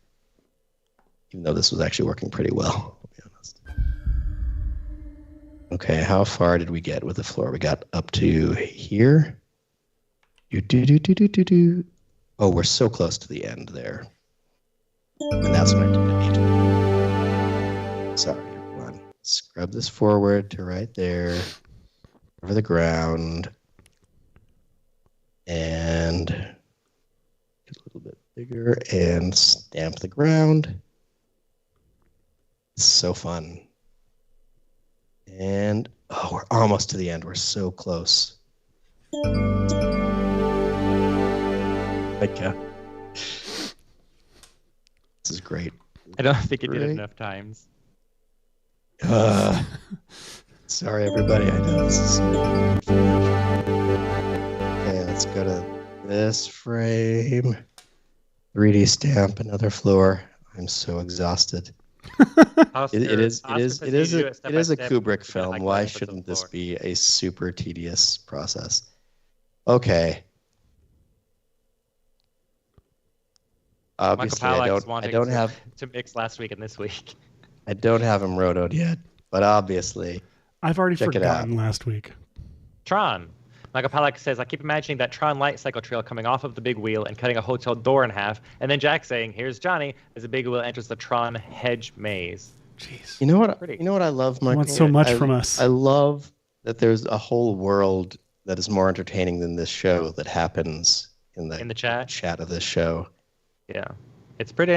Even though this was actually working pretty well, I'll be honest. Okay, how far did we get with the floor? We got up to here. Oh, we're so close to the end there. And that's what I need to do. Sorry, everyone. Scrub this forward to right there, over the ground, and get a little bit bigger and stamp the ground. It's so fun. And we're almost to the end. We're so close. Like, this is great. I don't think it did it enough times. Sorry, everybody. I know this is. Okay, let's go to this frame. 3D stamp another floor. I'm so exhausted. It is a Kubrick film. Why shouldn't this be a super tedious process? Okay. Obviously, I don't have to mix last week and this week. I don't have him rotoed yet, but obviously, I've already forgotten last week. Tron. Michael Palak says, I keep imagining that Tron light cycle trail coming off of the big wheel and cutting a hotel door in half, and then Jack saying, "Here's Johnny," as the big wheel enters the Tron hedge maze. Jeez. You know what? You know what I love, Michael? I want so much from us. I love that there's a whole world that is more entertaining than this show that happens in the chat of this show. Yeah, it's pretty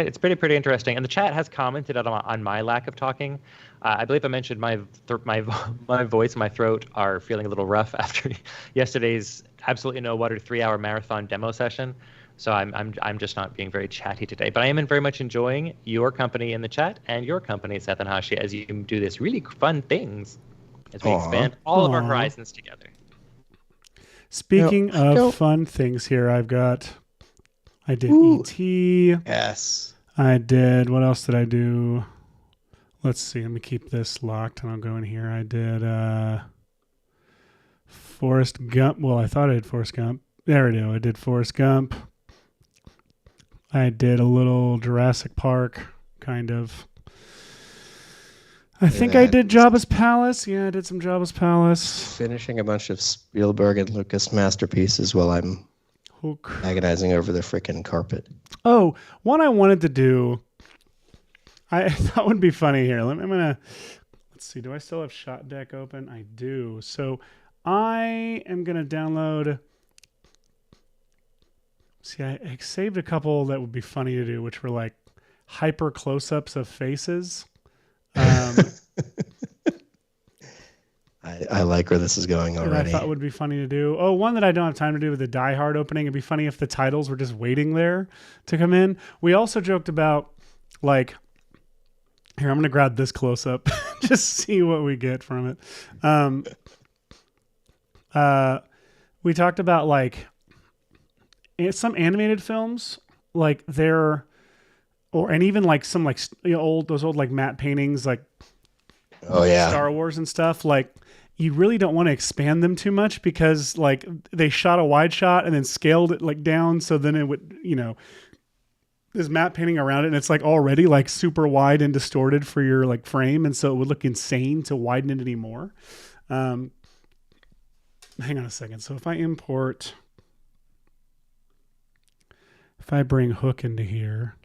interesting. And the chat has commented on my lack of talking. I believe I mentioned my voice and my throat are feeling a little rough after yesterday's absolutely no water 3-hour marathon demo session. So I'm just not being very chatty today. But I am very much enjoying your company in the chat and your company, Seth and Hashi, as you do this really fun things as we expand all of our horizons together. Speaking of fun things here, I did E.T. Yes. I did, what else did I do? Let's see, let me keep this locked and I'll go in here. I did Forrest Gump. Well, I thought I did Forrest Gump. There we go. I did Forrest Gump. I did a little Jurassic Park, kind of. I think I did Jabba's Palace. Yeah, I did some Jabba's Palace. Finishing a bunch of Spielberg and Lucas masterpieces while I'm agonizing over the frickin' carpet. Oh, one I wanted to do, I thought would be funny here. Let's see. Do I still have Shot Deck open? I do. So I am going to download. See, I saved a couple that would be funny to do, which were like hyper close-ups of faces. I like where this is going already. I thought would be funny to do. Oh, one that I don't have time to do with the Die Hard opening. It'd be funny if the titles were just waiting there to come in. We also joked about, like, here, I'm going to grab this close up, just see what we get from it. We talked about, like, some animated films, like and even like some like those old like matte paintings, like Star Wars and stuff. Like, you really don't want to expand them too much because like they shot a wide shot and then scaled it like down, so then it would, there's matte painting around it and it's like already like super wide and distorted for your like frame, and so it would look insane to widen it anymore. Hang on a second. So if I bring Hook into here,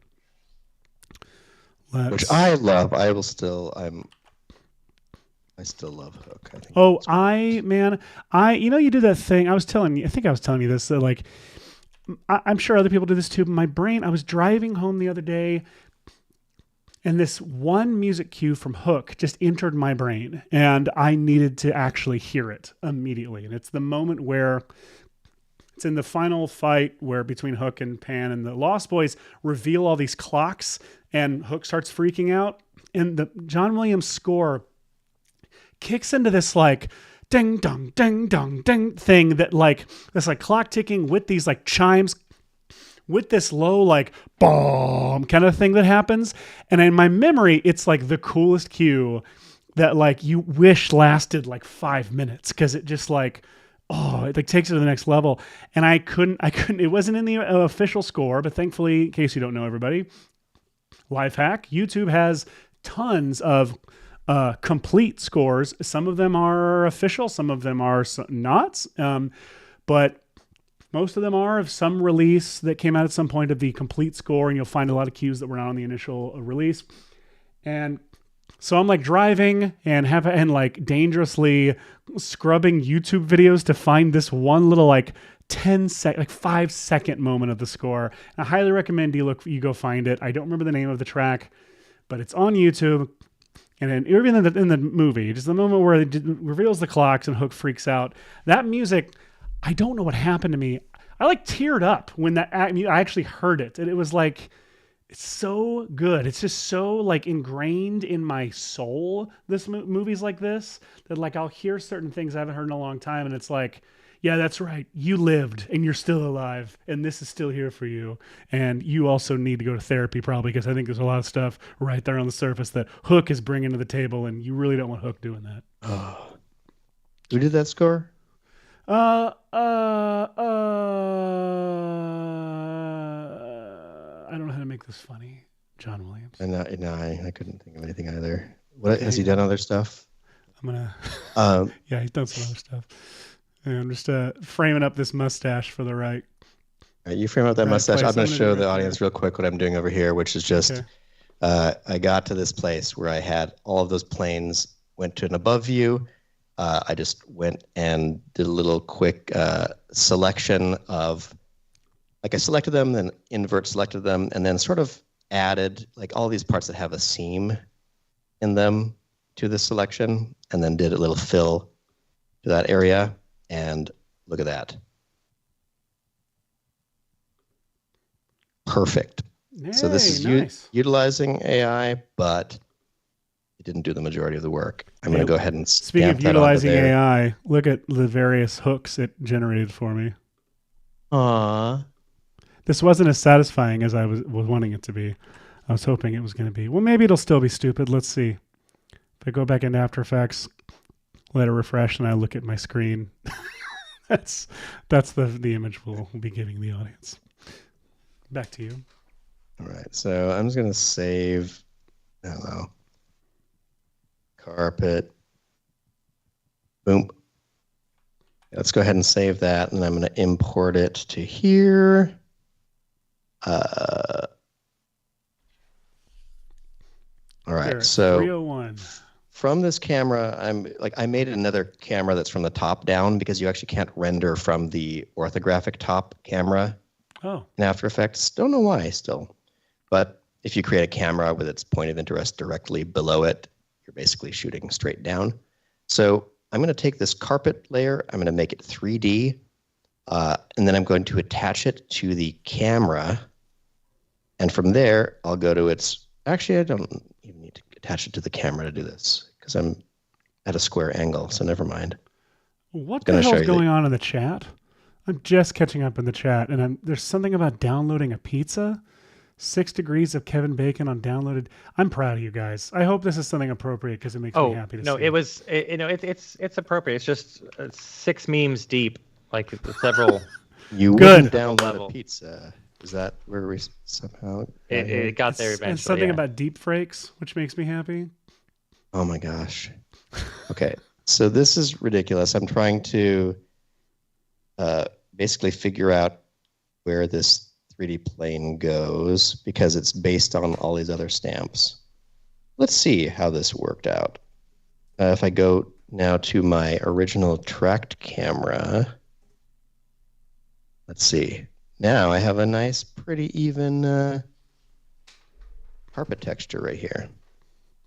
which I love. I still love Hook. I think. You do that thing. I think I was telling you this, that like, I'm sure other people do this too, but my brain, I was driving home the other day and this one music cue from Hook just entered my brain and I needed to actually hear it immediately. And it's the moment where it's in the final fight where between Hook and Pan, and the Lost Boys reveal all these clocks and Hook starts freaking out. And the John Williams score kicks into this like ding dong ding dong ding thing that like this like clock ticking with these like chimes with this low like boom kind of thing that happens. And in my memory, it's like the coolest cue that like you wish lasted like 5 minutes, because it just like, it like takes it to the next level. And I couldn't, it wasn't in the official score, but thankfully, in case you don't know, everybody, life hack, YouTube has tons of complete scores. Some of them are official, some of them are not, but most of them are of some release that came out at some point of the complete score, and you'll find a lot of cues that were not on the initial release. And So I'm like driving and like dangerously scrubbing YouTube videos to find this one little like 5-second moment of the score. I highly recommend you go find it. I don't remember the name of the track, but it's on YouTube. And then even in the movie, just the moment where it reveals the clocks and Hook freaks out, that music, I don't know what happened to me. I like teared up when I actually heard it. And it was like, it's so good. It's just so like ingrained in my soul. Movies like this, that like I'll hear certain things I haven't heard in a long time. And it's like, yeah, that's right. You lived and you're still alive and this is still here for you. And you also need to go to therapy probably, because I think there's a lot of stuff right there on the surface that Hook is bringing to the table and you really don't want Hook doing that. Oh. Who did that score? I don't know how to make this funny. John Williams. And I couldn't think of anything either. What has he done? Other stuff? I'm gonna. Yeah, he's done some other stuff. Yeah, I'm just framing up this mustache for the right. All right, you frame up that mustache. I'm going to show the audience real quick what I'm doing over here, which is just I got to this place where I had all of those planes, went to an above view. I just went and did a little quick selection of, like I selected them, then invert selected them, and then sort of added like all these parts that have a seam in them to the selection, and then did a little fill to that area. And look at that. Perfect. Yay, so this is nice. Utilizing AI, but it didn't do the majority of the work. I'm going to go ahead and speaking of utilizing AI, look at the various hooks it generated for me. Aww. This wasn't as satisfying as I was wanting it to be. I was hoping it was going to be. Well, maybe it'll still be stupid. Let's see. If I go back into After Effects, let it refresh, and I look at my screen. that's the image we'll be giving the audience. Back to you. All right, so I'm just going to save, I don't know, carpet. Boom. Let's go ahead and save that, and I'm going to import it to here. All right, so 301. From this camera, I made another camera that's from the top down, because you actually can't render from the orthographic top camera in After Effects. Don't know why still. But if you create a camera with its point of interest directly below it, you're basically shooting straight down. So I'm going to take this carpet layer, I'm going to make it 3D, and then I'm going to attach it to the camera. And from there, I'll go to its... Actually, I don't even need to attach it to the camera to do this, because I'm at a square angle, so never mind. What the hell is going on in the chat? I'm just catching up in the chat, and there's something about downloading a pizza. 6 degrees of Kevin Bacon on downloaded. I'm proud of you guys. I hope this is something appropriate, because it makes me happy to see. It was. It's appropriate. It's just 6 memes deep, like several. You wouldn't download a pizza. Is that where we somehow... It got there eventually. And something about deep fakes, which makes me happy. Oh my gosh. Okay, so this is ridiculous. I'm trying to basically figure out where this 3D plane goes, because it's based on all these other stamps. Let's see how this worked out. If I go now to my original tracked camera, let's see. Now I have a nice, pretty even carpet texture right here.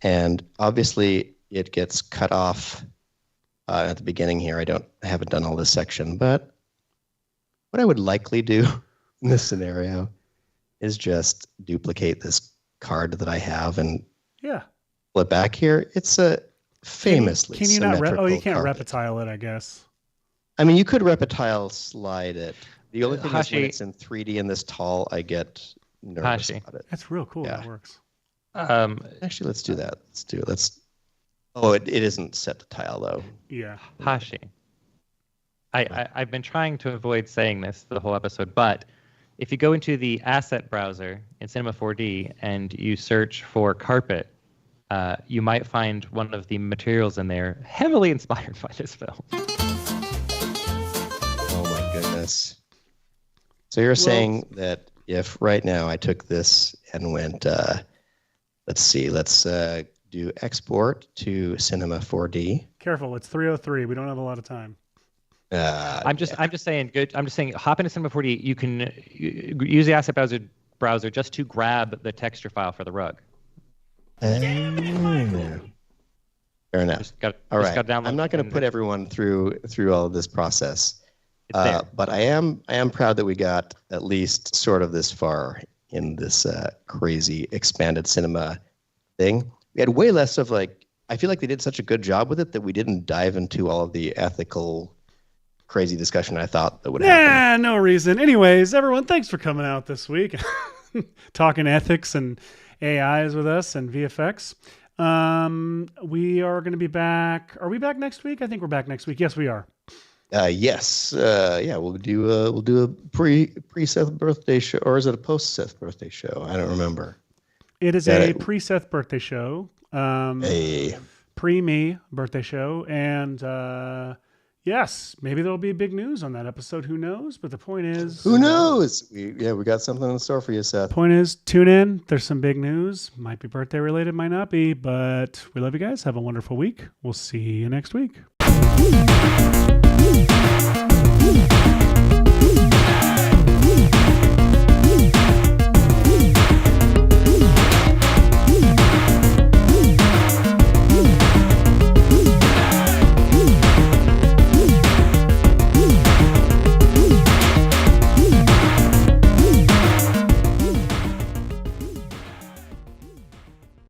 And obviously it gets cut off at the beginning here. I haven't done all this section, but what I would likely do in this scenario is just duplicate this card that I have and flip back here. It's a famously can you not you can't carpet. reptile it, I guess. I mean, you could reptile slide it. The only thing is when it's in 3D and this tall, I get nervous about it. That's real cool. That works. Actually, let's do that. Oh, it isn't set to tile though. Yeah. Hashi. I've been trying to avoid saying this the whole episode, but if you go into the asset browser in Cinema 4D and you search for carpet, you might find one of the materials in there heavily inspired by this film. Oh my goodness. So you're saying that if right now I took this and went, let's do export to Cinema 4D. Careful, it's 3:03. We don't have a lot of time. I'm just saying. Hop into Cinema 4D. You can use the asset browser just to grab the texture file for the rug. Fair enough. All right. I'm not going to put everyone through all of this process, but I am proud that we got at least sort of this far in this crazy expanded cinema thing. We had way less of like. I feel like they did such a good job with it that we didn't dive into all of the ethical, crazy discussion I thought that would happen. Yeah, no reason. Anyways, everyone, thanks for coming out this week, talking ethics and AIs with us and VFX. We are going to be back. Are we back next week? I think we're back next week. Yes, we are. Yes. Yeah, we'll do a pre Seth birthday show, or is it a post Seth birthday show? I don't remember. It is a pre Seth birthday show. Pre me birthday show, and yes, maybe there'll be big news on that episode. Who knows? But the point is, who knows? We got something in store for you, Seth. Point is, tune in. There's some big news. Might be birthday related, might not be, but we love you guys. Have a wonderful week. We'll see you next week.